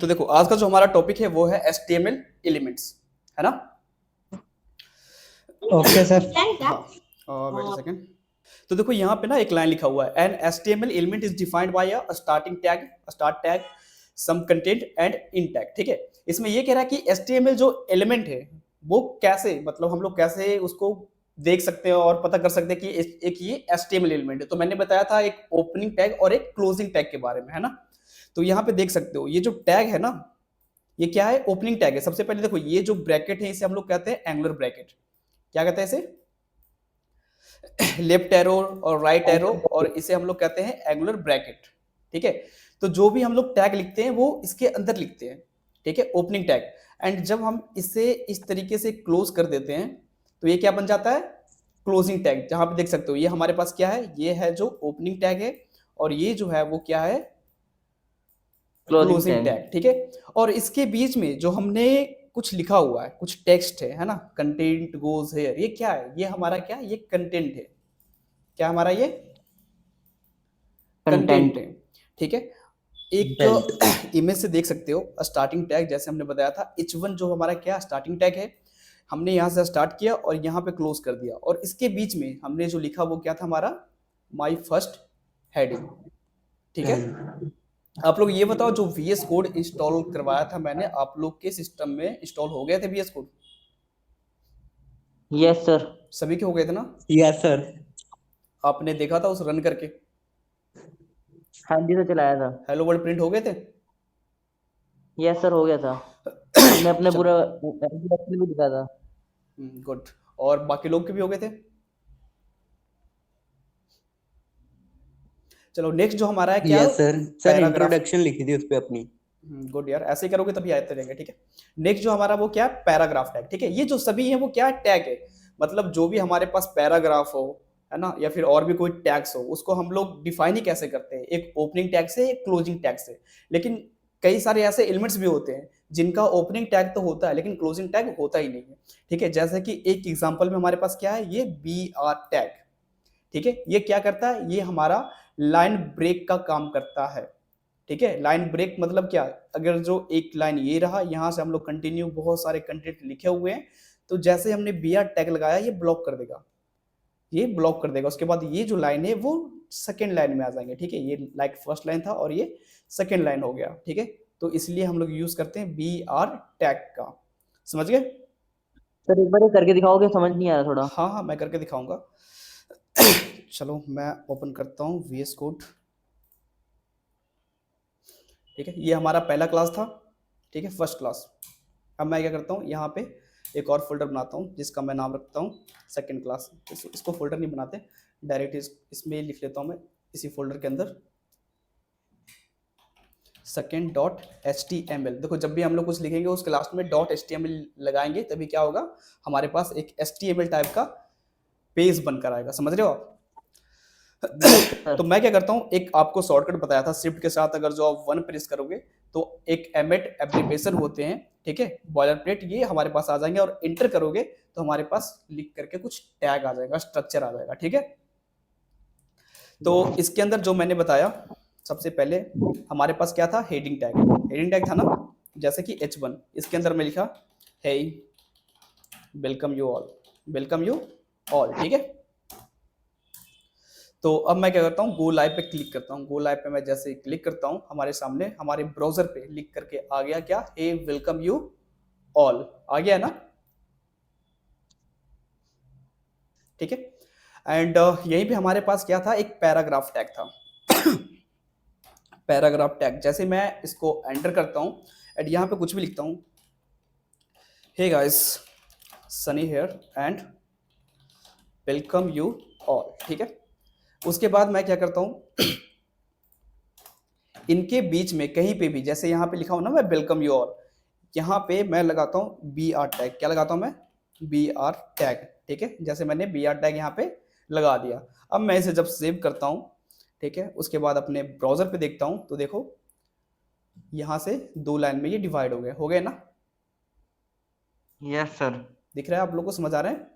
तो देखो आज का जो हमारा टॉपिक है वो है HTML एलिमेंट्स, है ना। Okay sir. हाँ, वेट अ सेकंड। तो देखो यहाँ पे ना एक लाइन लिखा हुआ है, an HTML element is defined by a starting tag, start tag, some content and end tag. ठीक है, इसमें ये कह रहा है कि HTML जो एलिमेंट है वो कैसे, मतलब हम लोग कैसे उसको देख सकते हैं और पता कर सकते हैं कि एक ये HTML एलिमेंट है। तो मैंने बताया था एक ओपनिंग टैग और एक क्लोजिंग टैग के बारे में, है ना। तो यहाँ पे देख सकते हो ये जो टैग है ना, ये क्या है, ओपनिंग टैग है। सबसे पहले देखो ये जो ब्रैकेट है इसे हम लोग कहते हैं एंगुलर ब्रैकेट। क्या कहते हैं इसे? लेफ्ट एरो और राइट एरो, और इसे हम लोग कहते हैं एंगुलर ब्रैकेट। ठीक है, तो जो भी हम लोग टैग लिखते हैं वो इसके अंदर लिखते हैं। ठीक है, ओपनिंग टैग। एंड जब हम इसे इस तरीके से क्लोज कर देते हैं तो ये क्या बन जाता है, क्लोजिंग टैग। जहां पे देख सकते हो ये हमारे पास क्या है, ये है जो ओपनिंग टैग है, और ये जो है वो क्या है, क्लोजिंग क्लोजिंग टैग। टैग। ठीक है, और इसके बीच में जो हमने कुछ लिखा हुआ है, कुछ टेक्स्ट है ना, कंटेंट गोज हेयर, ये क्या है, ये हमारा क्या है, ये कंटेंट है। क्या हमारा ये कंटेंट है। ठीक है, एक इमेज से देख सकते हो स्टार्टिंग टैग, जैसे हमने बताया था H1 जो हमारा क्या स्टार्टिंग टैग है, हमने यहाँ से स्टार्ट किया और यहाँ पे क्लोज कर दिया, और इसके बीच में हमने जो लिखा वो क्या था हमारा, माई फर्स्ट हेडिंग। ठीक है, आप लोग ये बताओ जो VS कोड इंस्टॉल करवाया था मैंने, आप लोग के सिस्टम में इंस्टॉल हो गए थे VS कोड? Yes sir. सभी के हो गए थे ना? Yes sir. आपने देखा था उस रन करके? हाँ जी सर, चलाया था। हेलो वर्ल्ड प्रिंट हो गए थे? यस सर, हो गया था। हमने अपने चलो, पूरा इंट्रोडक्शन भी दिखा था। गुड। और बाकी लोग के भी हो गए थे? चलो नेक्स्ट जो हमारा है क्या, yes sir. Sir paragraph. Introduction लिखी थी उस पे अपनी। गुड यार, ऐसे ही करोगे तभी आते रहेंगे। ठीक है, नेक्स्ट जो हमारा वो क्या है, पैराग्राफ टैग। ठीक है, ये जो सभी है वो क्या है, टैग है। मतलब जो भी हमारे पास पैराग्राफ हो, है ना, या फिर और भी कोई टैग्स हो, उसको हम लोग डिफाइन ही कैसे करते हैं, एक ओपनिंग टैग से, एक क्लोजिंग टैग से। लेकिन कई सारे ऐसे एलिमेंट्स भी होते हैं जिनका ओपनिंग टैग तो होता है लेकिन क्लोजिंग टैग होता ही नहीं है। ठीक है, जैसे कि एक एग्जांपल में हमारे पास क्या है, ये BR टैग। ठीक है, ये क्या करता है, ये हमारा लाइन ब्रेक का काम करता है। ठीक है, लाइन ब्रेक मतलब क्या, अगर जो एक लाइन ये रहा, यहां से हम लोग कंटिन्यू बहुत सारे कंटेंट लिखे हुए हैं, तो जैसे हमने BR टैग लगाया ये ब्लॉक कर देगा, ये ब्लॉक कर देगा। उसके बाद ये जो लाइन है वो सेकेंड लाइन में आ जाएंगे। ठीक है, ये लाइक फर्स्ट लाइन था और ये सेकेंड लाइन हो गया। ठीक है, तो इसलिए हम लोग यूज करते हैं BR टैग का। समझ गए? सर एक बार ये करके दिखाओगे, समझ नहीं आ रहा थोड़ा। हाँ हाँ, मैं करके दिखाऊंगा। चलो मैं ओपन करता हूँ VS कोड। ठीक है, ये हमारा पहला क्लास था। ठीक है, फर्स्ट क्लास। अब मैं क्या करता हूँ, यहाँ पे एक और फोल्डर बनाता हूँ जिसका मैं नाम रखता हूँ सेकंड क्लास। इसको फोल्डर नहीं बनाते, डायरेक्ट इसमें लिख लेता हूँ मैं, इसी फोल्डर के अंदर second.html। देखो जब भी हम लोग कुछ लिखेंगे उसके लास्ट में .html लगाएंगे, तभी क्या होगा, हमारे पास एक HTML टाइप का पेज बनकर आएगा। समझ रहे हो आप? तो मैं क्या करता हूँ, एक आपको शॉर्टकट बताया था, शिफ्ट के साथ अगर जो आप 1 प्रेस करोगे तो एक एमेट एप्लीकेशन होते हैं। ठीक है, बॉयलर प्लेट, ये हमारे पास आ जाएंगे, और इंटर करोगे तो हमारे पास लिख करके कुछ टैग आ जाएगा, स्ट्रक्चर आ जाएगा। ठीक है, तो इसके अंदर जो मैंने बताया, सबसे पहले हमारे पास क्या था, हेडिंग टैग। हेडिंग टैग था ना, जैसे कि H1, इसके अंदर मैं लिखा hey welcome you all, welcome you all. ठीक है, तो अब मैं क्या करता हूँ, गो लाइव पे क्लिक करता हूँ। गो लाइव पे मैं जैसे क्लिक करता हूँ, हमारे सामने हमारे ब्राउजर पे लिख करके आ गया क्या, हे वेलकम यू ऑल, आ गया ना। ठीक है, एंड यहीं पे हमारे पास क्या था, एक पैराग्राफ टैग था। पैराग्राफ टैग, जैसे मैं इसको एंटर करता हूँ एंड यहाँ पे कुछ भी लिखता हूँ, hey guys Sunny here and welcome you all. ठीक है, उसके बाद मैं क्या करता हूँ, इनके बीच में कहीं पे भी, जैसे यहाँ पे लिखा हूँ ना मैं वेलकम यू ऑल, यहाँ पे मैं लगाता हूँ BR टैग। क्या लगाता हूँ मैं, BR टैग। ठीक है, जैसे मैंने BR टैग यहाँ पे लगा दिया। अब मैं इसे जब सेव करता हूँ, ठीक है, उसके बाद अपने ब्राउजर पे देखता हूँ तो देखो यहाँ से 2 लाइन में ये डिवाइड हो गए ना। Yes sir. दिख रहा है आप लोग को, समझ आ रहा है?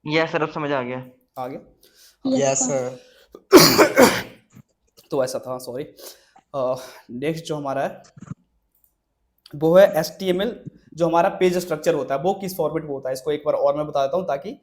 यस सर, अब समझ आ गया। आ गया। Yes sir. तो ऐसा था, सॉरी। नेक्स्ट जो हमारा है वो है HTML। जो हमारा पेज स्ट्रक्चर होता है वो किस फॉर्मेट में होता है, इसको एक बार और मैं बता देता हूँ, ताकि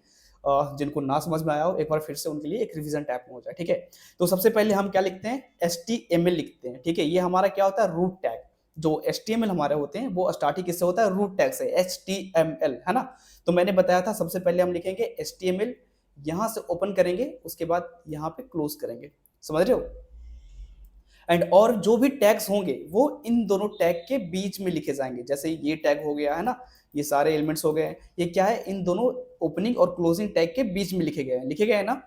जिनको ना समझ में आया हो एक बार फिर से उनके लिए एक रिवीजन टाइप में हो जाए, ठीक है। तो सबसे पहले हम क्या लिखते हैं, HTML लिखते हैं, ठीक है। ये हमारा क्या होता है, रूट टैग। जो HTML हमारे होते हैं वो स्टार्टिंग किससे होता है, रूट टैग से, HTML, है ना। तो मैंने बताया था सबसे पहले हम लिखेंगे HTML, यहां से ओपन करेंगे, उसके बाद यहाँ पे क्लोज करेंगे, समझ रहे हो। एंड और जो भी टैग्स होंगे वो इन दोनों टैग के बीच में लिखे जाएंगे। जैसे ये टैग हो गया है ना, ये सारे एलिमेंट्स हो गए हैं, ये क्या है, इन दोनों ओपनिंग और क्लोजिंग टैग के बीच में लिखे गए हैं, लिखे गए हैं ना।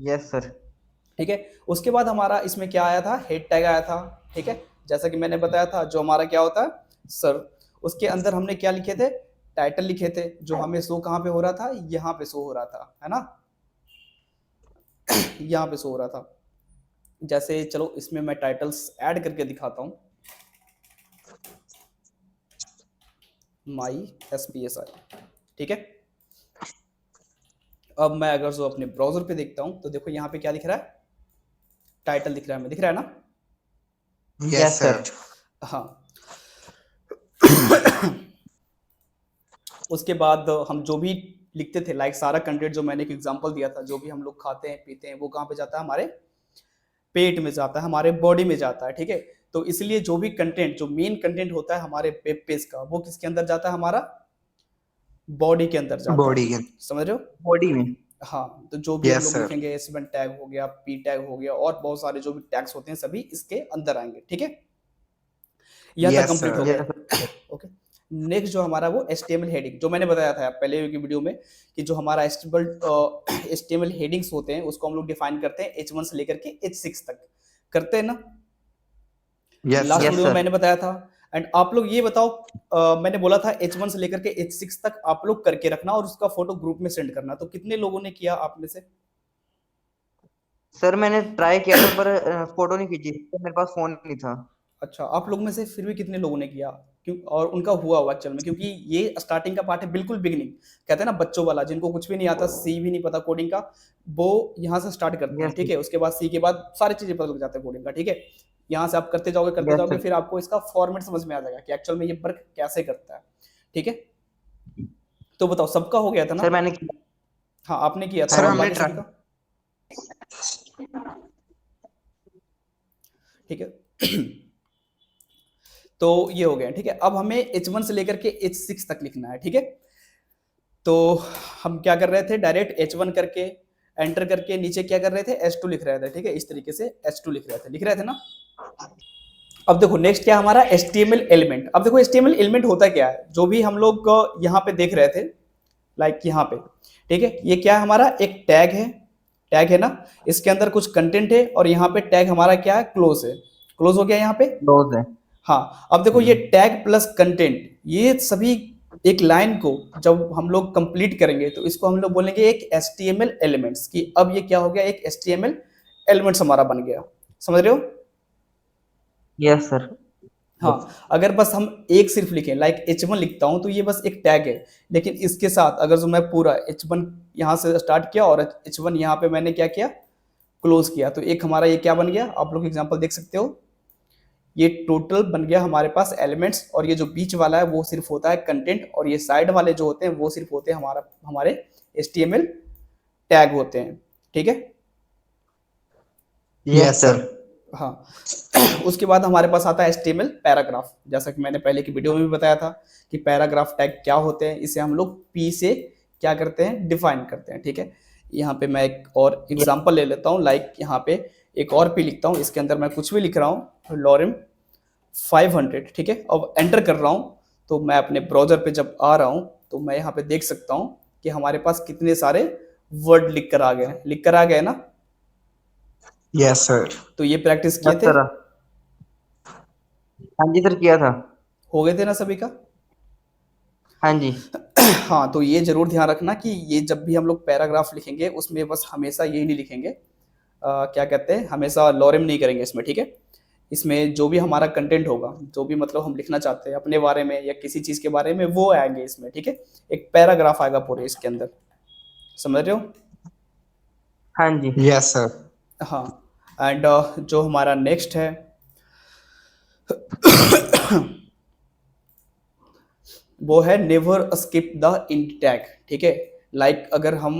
Yes sir. ठीक है। उसके बाद हमारा इसमें क्या आया था, हेड टैग आया था, ठीक है। जैसा कि मैंने बताया था, जो हमारा क्या होता है, सर। उसके अंदर हमने क्या लिखे थे, टाइटल लिखे थे, जो हमें शो कहाँ पे हो रहा था, यहाँ पे शो हो रहा था, है ना, यहाँ पे शो हो रहा था। जैसे चलो इसमें मैं टाइटल्स ऐड करके दिखाता हूँ, माई SPSI, ठीक है। अब मैं अगर जो अपने ब्राउजर पे देखता हूँ तो देखो यहाँ पे क्या दिख रहा है, टाइटल दिख रहा है, दिख रहा है ना। Yes sir. हाँ। उसके बाद हम जो भी लिखते थे, लाइक सारा कंटेंट जो मैंने एक एग्जांपल दिया था, जो भी हम लोग खाते हैं पीते हैं वो कहाँ पे जाता है, हमारे पेट में जाता है, हमारे बॉडी में जाता है, ठीक है। तो इसलिए जो भी कंटेंट, जो मेन कंटेंट होता है हमारे वेब पेज का, वो किसके अंदर जाता है, हमारा बॉडी के अंदर जाता बॉडी है, के समझ रहे हो। बॉडी में। हाँ, तो जो भी हम यस लोग सर लिखेंगे, एस1 टैग हो गया, पी टैग हो गया, और बहुत सारे जो भी टैग्स होते हैं सभी इसके अंदर आएंगे, ठीक है। यह तक यस कंप्लीट हो सर गया। Yes okay. नेक्स्ट जो हमारा वो HTML हेडिंग, जो मैंने बताया था पहले की वीडियो में, कि जो हमारा HTML हेडिंग्स होते हैं उसको हम लोग डिफाइन करते हैं H1 से लेकर के H6 तक, करते हैं ना। Yes last sir yes video में सर। मैंने बताया था। एंड आप लोग ये बताओ, मैंने बोला था H1 से लेकर के H6 तक आप लोग करके रखना और उसका फोटो ग्रुप में सेंड करना, तो कितने लोगों ने किया आप में से। सर मैंने ट्राई किया था पर फोटो नहीं खींची, तो मेरे पास फोन नहीं था। अच्छा, आप लोग में से फिर भी कितने लोगों ने किया, क्यों, और उनका हुआ एक्चुअल में, क्योंकि ये स्टार्टिंग का पार्ट है, बिल्कुल बिगिनिंग, कहते हैं ना बच्चों वाला, जिनको कुछ भी नहीं आता, सी भी नहीं पता कोडिंग का, वो यहाँ से स्टार्ट करते हैं, यस ठीक है। उसके बाद सी के बाद सारी चीजें पता लग जाते हैं कोडिंग का, ठीक है। यहाँ से आप करते यस जाओगे, सर। फिर आपको इसका फॉर्मेट समझ में आ जाएगा कि एक्चुअल में ये वर्क कैसे करता है, ठीक है। तो बताओ, सबका हो गया था ना। सर मैंने किया। हाँ, आपने किया था, हाँ सर और जी। हमने बाकी सभी ट्राई का, ठीक है। तो ये हो गया, ठीक है। अब हमें H1 से लेकर के H6 तक लिखना है, ठीक है। तो हम क्या कर रहे थे, डायरेक्ट H1 करके एंटर करके नीचे क्या कर रहे थे, H2 लिख रहे थे, ठीक है। इस तरीके से H2 लिख रहे थे ना। अब देखो नेक्स्ट क्या हमारा, HTML एलिमेंट। अब देखो HTML एलिमेंट होता क्या है, जो भी हम लोग यहाँ पे देख रहे थे, लाइक यहाँ पे, ठीक है। ये क्या है, हमारा एक टैग है ना, इसके अंदर कुछ कंटेंट है, और यहाँ पे टैग हमारा क्या है, क्लोज है, क्लोज हो गया यहाँ पे। क्लोज है। हाँ, अब देखो ये टैग प्लस कंटेंट, ये सभी एक लाइन को जब हम लोग कंप्लीट करेंगे तो इसको हम लोग बोलेंगे एक HTML एलिमेंट्स की। अब ये क्या हो गया, एक HTML एलिमेंट्स हमारा बन गया, समझ रहे हो। Yes sir. हाँ, अगर बस हम एक सिर्फ लिखें, लाइक H1 लिखता हूं तो ये बस एक टैग है, लेकिन इसके साथ अगर जो मैं पूरा H1 यहाँ से स्टार्ट किया और H1 यहाँ पे मैंने क्या किया, क्लोज किया, तो एक हमारा ये क्या बन गया, आप लोग एग्जांपल देख सकते हो, ये टोटल बन गया हमारे पास एलिमेंट्स, और ये जो बीच वाला है वो सिर्फ होता है कंटेंट, और ये साइड वाले जो होते हैं वो सिर्फ होते हैं हमारे HTML टैग होते हैं, ठीक है। यस सर हाँ। उसके बाद हमारे पास आता है HTML पैराग्राफ, जैसा कि मैंने पहले की वीडियो में भी बताया था कि पैराग्राफ टैग क्या होते हैं, इसे हम लोग P से क्या करते हैं, डिफाइन करते हैं, ठीक है। यहाँ पे मैं एक और एग्जांपल ले लेता हूँ, लाइक यहाँ पे एक और P लिखता हूँ, इसके अंदर मैं कुछ भी लिख रहा हूँ, लॉरिम 500, ठीक है। अब एंटर कर रहा हूँ, तो मैं अपने ब्राउजर पे जब आ रहा हूँ तो मैं यहाँ पे देख सकता हूँ कि हमारे पास कितने सारे वर्ड लिख कर आ गए ना। यस सर तो ये प्रैक्टिस किए यस थे, सर। हाँ जी सर, किया था। हो गए थे ना सभी का। हाँ जी। हाँ, तो ये जरूर ध्यान रखना कि ये जब भी हम लोग पैराग्राफ लिखेंगे उसमें बस हमेशा यही नहीं लिखेंगे, क्या कहते हैं, हमेशा लॉरिम नहीं करेंगे इसमें, ठीक है। इसमें जो भी हमारा कंटेंट होगा, जो भी मतलब हम लिखना चाहते हैं अपने बारे में या किसी चीज के बारे में, वो आएंगे इसमें, ठीक है। एक पैराग्राफ आएगा पूरे इसके अंदर, समझ रहे हो। हाँ जी। यस सर हाँ। एंड जो हमारा नेक्स्ट है, वो है never skip the int tag, ठीक है। लाइक अगर हम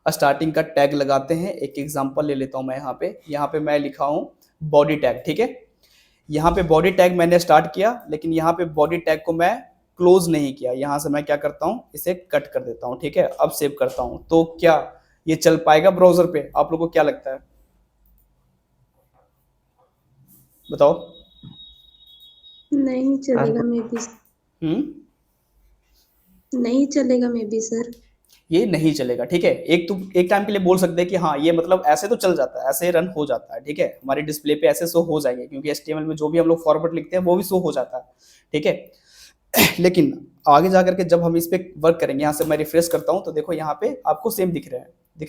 स्टार्टिंग का टैग लगाते हैं, एक एग्जांपल ले लेता हूं मैं यहाँ पे मैं लिखा हूं बॉडी टैग, ठीक है। यहाँ पे बॉडी टैग मैंने स्टार्ट किया, लेकिन यहाँ पे बॉडी टैग को मैं क्लोज नहीं किया, यहाँ से मैं क्या करता हूँ, इसे कट कर देता हूँ, ठीक है। अब सेव करता हूँ, तो क्या ये चल पाएगा ब्राउजर पे? आप लोगों को क्या लगता है, बताओ। नहीं चलेगा मे बी। नहीं चलेगा मे बी सर। ये नहीं चलेगा, ठीक है। एक टाइम के लिए बोल सकते हैं कि हाँ ये मतलब ऐसे तो चल जाता है, ऐसे रन हो जाता है, ठीक है। हमारे डिस्प्ले पे ऐसे शो हो जाएंगे, क्योंकि HTML में जो भी हम लोग फॉरवर्ड लिखते हैं वो भी शो हो जाता है, ठीक है। लेकिन आगे जाकर के जब हम इस पे वर्क करेंगे, यहाँ से मैं रिफ्रेश करता हूँ तो देखो यहाँ पे आपको सेम दिख रहा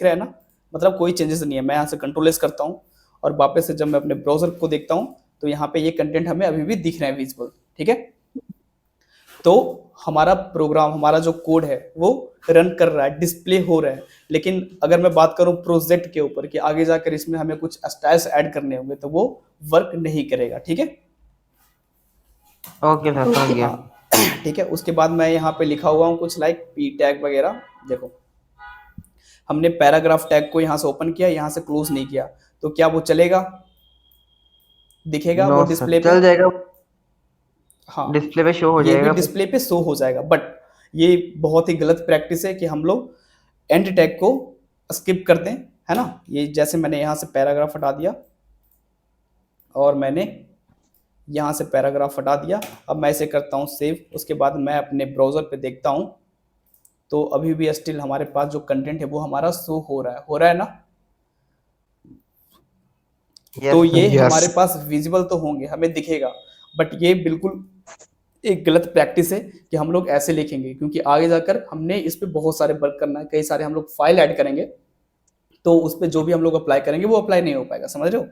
है ना, मतलब कोई चेंजेस नहीं है। मैं यहाँ से कंट्रोल एस करता हूँ और वापस से जब मैं अपने ब्राउजर को देखता हूँ तो यहाँ पे ये कंटेंट हमें अभी भी दिख रहे हैं विजिबल, ठीक है। तो हमारा प्रोग्राम, हमारा जो कोड है वो रन कर रहा है, डिस्प्ले हो रहा है। लेकिन अगर मैं बात करूं प्रोजेक्ट के ऊपर कि आगे जाकर इसमें हमें कुछ स्टाइल्स ऐड करने होंगे, तो वो वर्क नहीं करेगा, ठीक है। ओके सर, समझ गया। ठीक है। उसके बाद मैं यहाँ पे लिखा हुआ हूँ कुछ लाइक पी टैग वगैरह। देखो हमने पैराग्राफ टैग को यहाँ से ओपन किया, यहाँ से क्लोज नहीं किया, तो क्या वो चलेगा, दिखेगा वो नो डिस्प्ले सर, पे? चल जाएगा, हाँ, डिस्प्ले पे शो हो ये भी जाएगा। डिस्प्ले पे शो हो जाएगा, बट ये बहुत ही गलत प्रैक्टिस है कि हम लोग एंड टैग को स्किप करते हैं, है ना। ये जैसे मैंने यहाँ से पैराग्राफ हटा दिया और मैंने यहाँ से पैराग्राफ हटा दिया, अब मैं इसे करता हूँ सेव। उसके बाद मैं अपने ब्राउजर पे देखता हूँ तो अभी भी स्टिल हमारे पास जो कंटेंट है वो हमारा शो हो रहा है ना। तो ये Yes. हमारे पास विजिबल तो होंगे, हमें दिखेगा, बट ये बिल्कुल एक गलत प्रैक्टिस है कि हम लोग ऐसे लिखेंगे, क्योंकि आगे जाकर हमने इस पे बहुत सारे वर्क करना है, कई सारे हम लोग फाइल ऐड करेंगे, तो उस पर जो भी हम लोग अप्लाई करेंगे वो अप्लाई नहीं हो पाएगा, समझ रहे हो।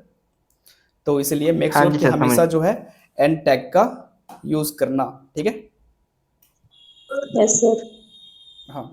तो इसलिए मेक हाँ श्योर जी कि सर, हमेशा समझ। जो है एंड टैग का यूज करना, ठीक है। Yes sir. हाँ।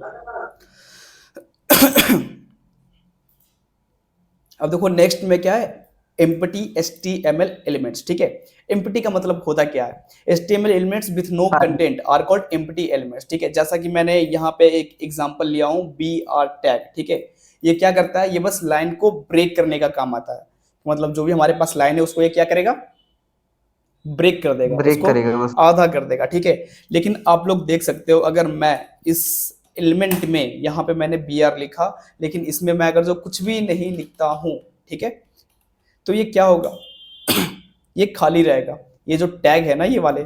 अब देखो नेक्स्ट में क्या है, एम्प्टी HTML एलिमेंट्स, ठीक है। एम्प्टी का मतलब होता क्या है, HTML elements with no content are called empty elements, ठीक है। जैसा कि मैंने यहाँ पे एक एग्जांपल लिया हूँ BR टैग, ठीक है। ये क्या करता है, ये बस लाइन को ब्रेक करने का काम आता है, मतलब जो भी हमारे पास लाइन है उसको ये क्या करेगा, ब्रेक कर देगा, ब्रेक उसको करेगा बस। आधा कर देगा, ठीक है। लेकिन आप लोग देख सकते हो, अगर मैं इस एलिमेंट में यहाँ पे मैंने BR लिखा, लेकिन इसमें मैं अगर जो कुछ भी नहीं लिखता हूँ, ठीक है, तो ये क्या होगा, ये खाली रहेगा। ये जो टैग है ना ये वाले,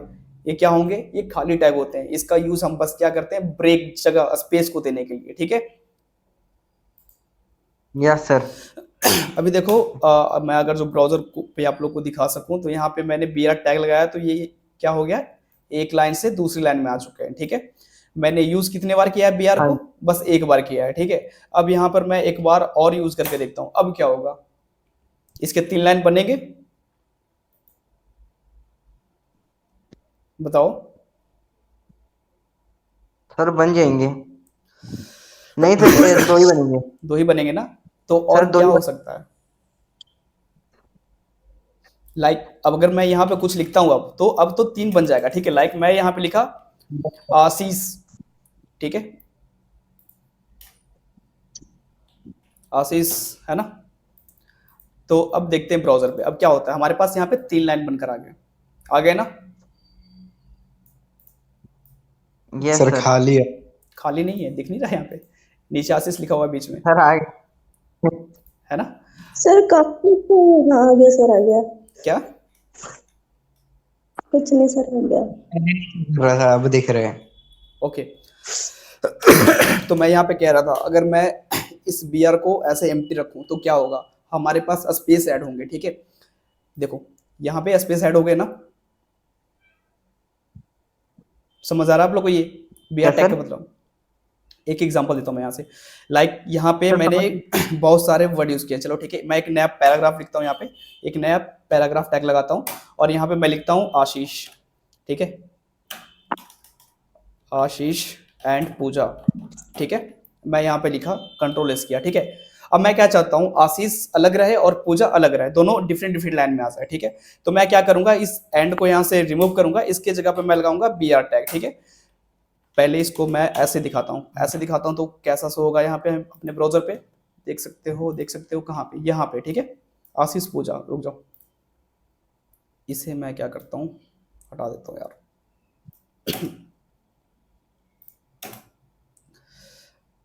ये क्या होंगे, ये खाली टैग होते हैं। इसका यूज हम बस क्या करते हैं, ब्रेक जगह स्पेस को देने के लिए, ठीक है। Yes sir. अभी देखो मैं अगर जो ब्राउजर पे आप लोग को दिखा सकूं, तो यहाँ पे मैंने BR टैग लगाया, तो ये क्या हो गया, एक लाइन से दूसरी लाइन में आ चुके हैं, ठीक है। मैंने यूज कितने बार किया है BR को, बस एक बार किया है, ठीक है। अब यहाँ पर मैं एक बार और यूज करके देखता हूँ, अब क्या होगा, इसके 3 लाइन बनेंगे, बताओ। सर बन जाएंगे। नहीं सर, 2 ही बनेंगे। 2 ही बनेंगे ना, तो और सर, 2 क्या ही हो सकता है, लाइक अब अगर मैं यहाँ पे कुछ लिखता हूँ अब तो 3 बन जाएगा, ठीक है। लाइक मैं यहाँ पे लिखा आशीष, ठीक है, आशीष, है ना। तो अब देखते हैं ब्राउजर पे अब क्या होता है, हमारे पास यहाँ पे 3 लाइन बनकर आ गए ना। Yes sir sir. खाली है। खाली नहीं है, दिख नहीं रहा है, यहाँ पे नीचे आशीष लिखा हुआ है बीच में, सर आ गए। है ना। सर काफी हाँ आ गया सर, आ गया। क्या कुछ नहीं सर, आ गया। रहा था, अब दिख रहे हैं। ओके। तो मैं यहाँ पे कह रहा था, अगर मैं इस BR को ऐसे एम्प्टी रखूं तो क्या होगा, हमारे पास स्पेस ऐड होंगे, ठीक है। देखो यहाँ पे स्पेस ऐड हो गए ना, समझ आ रहा है आप लोग को ये BR टैग का मतलब। एक एग्जांपल देता हूँ मैं यहाँ से, लाइक यहाँ पे मैंने बहुत सारे वर्ड यूज किए, चलो ठीक है। मैं एक नया पैराग्राफ लिखता हूँ, यहाँ पे एक नया पैराग्राफ टैग लगाता हूँ और यहाँ पे मैं लिखता हूँ आशीष, ठीक है, आशीष एंड पूजा, ठीक है। मैं यहाँ पे लिखा, कंट्रोल एस किया, ठीक है। अब मैं क्या चाहता हूँ, आशीष अलग रहे और पूजा अलग रहे, दोनों डिफरेंट लाइन में आ जाए, ठीक है। तो मैं क्या करूंगा, इस एंड को यहाँ से रिमूव करूंगा, इसके जगह पे मैं लगाऊंगा BR टैग, ठीक है। पहले इसको मैं ऐसे दिखाता हूँ, ऐसे दिखाता हूँ तो कैसा शो होगा यहाँ पे अपने ब्राउजर पे, देख सकते हो कहाँ पे, यहाँ पे, ठीक है। आशीष पूजा, रुक जाओ, इसे मैं क्या करता हूँ, हटा देता हूँ यार।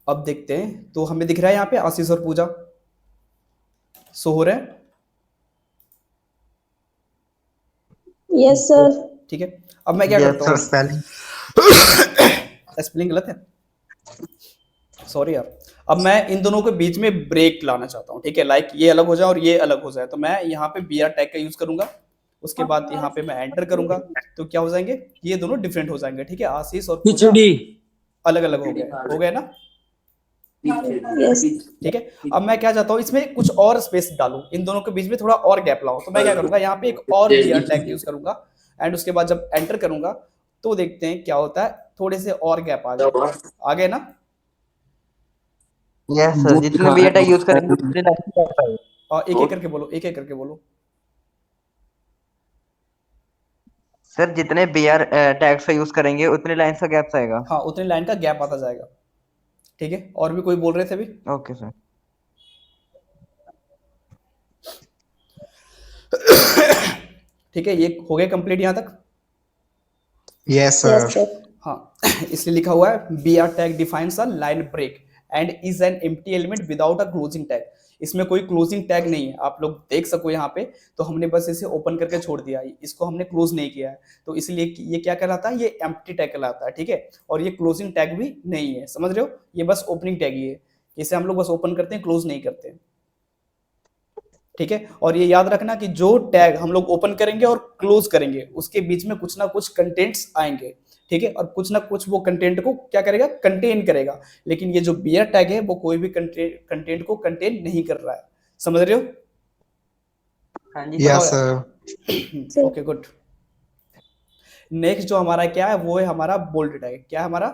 अब देखते हैं, तो हमें दिख रहा है यहाँ पे आशीष और पूजा शो हो रहे हैं, यस सर। ठीक है। अब मैं क्या यस करता सर, हूँ, स्पेलिंग स्पेलिंग गलत है, सॉरी यार। अब मैं इन दोनों के बीच में ब्रेक लाना चाहता हूँ, ठीक है, लाइक ये अलग हो जाए और ये अलग हो जाए, तो मैं यहाँ पे बी आर टैग का यूज करूंगा, उसके बाद यहाँ पे मैं एंटर करूंगा, तो क्या हो जाएंगे, ये दोनों डिफरेंट हो जाएंगे, ठीक है। आशीष और पूजा अलग अलग हो गए ना, यस ठीक है। अब मैं क्या चाहता हूँ, इसमें कुछ और स्पेस डालूं, इन दोनों के बीच में थोड़ा और गैप लाऊं, तो मैं क्या करूंगा, यहाँ पे एक और बी आर टैग यूज करूंगा, एंड उसके बाद जब एंटर करूंगा तो देखते हैं क्या होता है, थोड़े से और गैप आ गए ना। यस सर, जितने भी टैग यूज करेंगे उतने लाइन से गैप आएगा। और एक एक करके बोलो, एक एक करके बोलो। सर जितने बी आर टैग्स का यूज करेंगे उतने लाइन का गैप आएगा। हाँ, उतनी लाइन का गैप आता जाएगा, ठीक है। और भी कोई बोल रहे थे अभी? Okay sir. ठीक है, ये हो गया कंप्लीट यहाँ तक। Yes yes sir. सर। हाँ, इसलिए लिखा हुआ है B R tag defines a line break and is an empty element without a closing tag. इसमें कोई क्लोजिंग टैग नहीं है, आप लोग देख सको यहाँ पे, तो हमने बस इसे ओपन करके छोड़ दिया, इसको हमने क्लोज नहीं किया है, तो इसलिए ये क्या कहलाता है, ये एम्प्टी टैग कहलाता है, ठीक है। और ये क्लोजिंग टैग भी नहीं है, समझ रहे हो, ये बस ओपनिंग टैग ही है, इसे हम लोग बस ओपन करते हैं, क्लोज नहीं करते, ठीक है। और ये याद रखना कि जो टैग हम लोग ओपन करेंगे और क्लोज करेंगे उसके बीच में कुछ ना कुछ कंटेंट्स आएंगे, ठीक है, और कुछ ना कुछ वो कंटेंट को क्या करेगा, कंटेन करेगा, लेकिन ये जो बियर टैग है वो कोई भी कंटेंट को कंटेन नहीं कर रहा है, समझ रहे हो। हाँ जी बताओ यस यार। सर। Okay good. नेक्स्ट जो हमारा क्या है, वो है हमारा बोल्ड टैग। क्या है हमारा?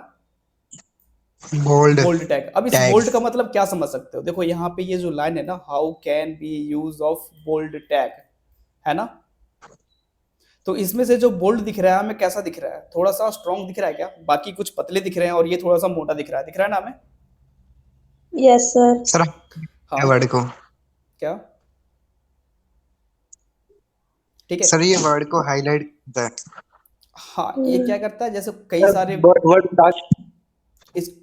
Bold bold tag. अब इस टैग। बोल्ड का मतलब क्या समझ सकते हो, देखो यहाँ पे ये जो लाइन है ना, how can be use of bold tag, है ना, तो इसमें से जो बोल्ड दिख रहा है हमें कैसा दिख रहा है, थोड़ा सा स्ट्रॉन्ग दिख रहा है क्या, बाकी कुछ पतले दिख रहे हैं और ये थोड़ा सा मोटा दिख रहा है ना हमें। Yes sir. सर हाँ, वर्ड को, क्या, ठीक है। सर ये वर्ड को हाईलाइट करता है। हाँ, ये क्या करता है, जैसे कई सारे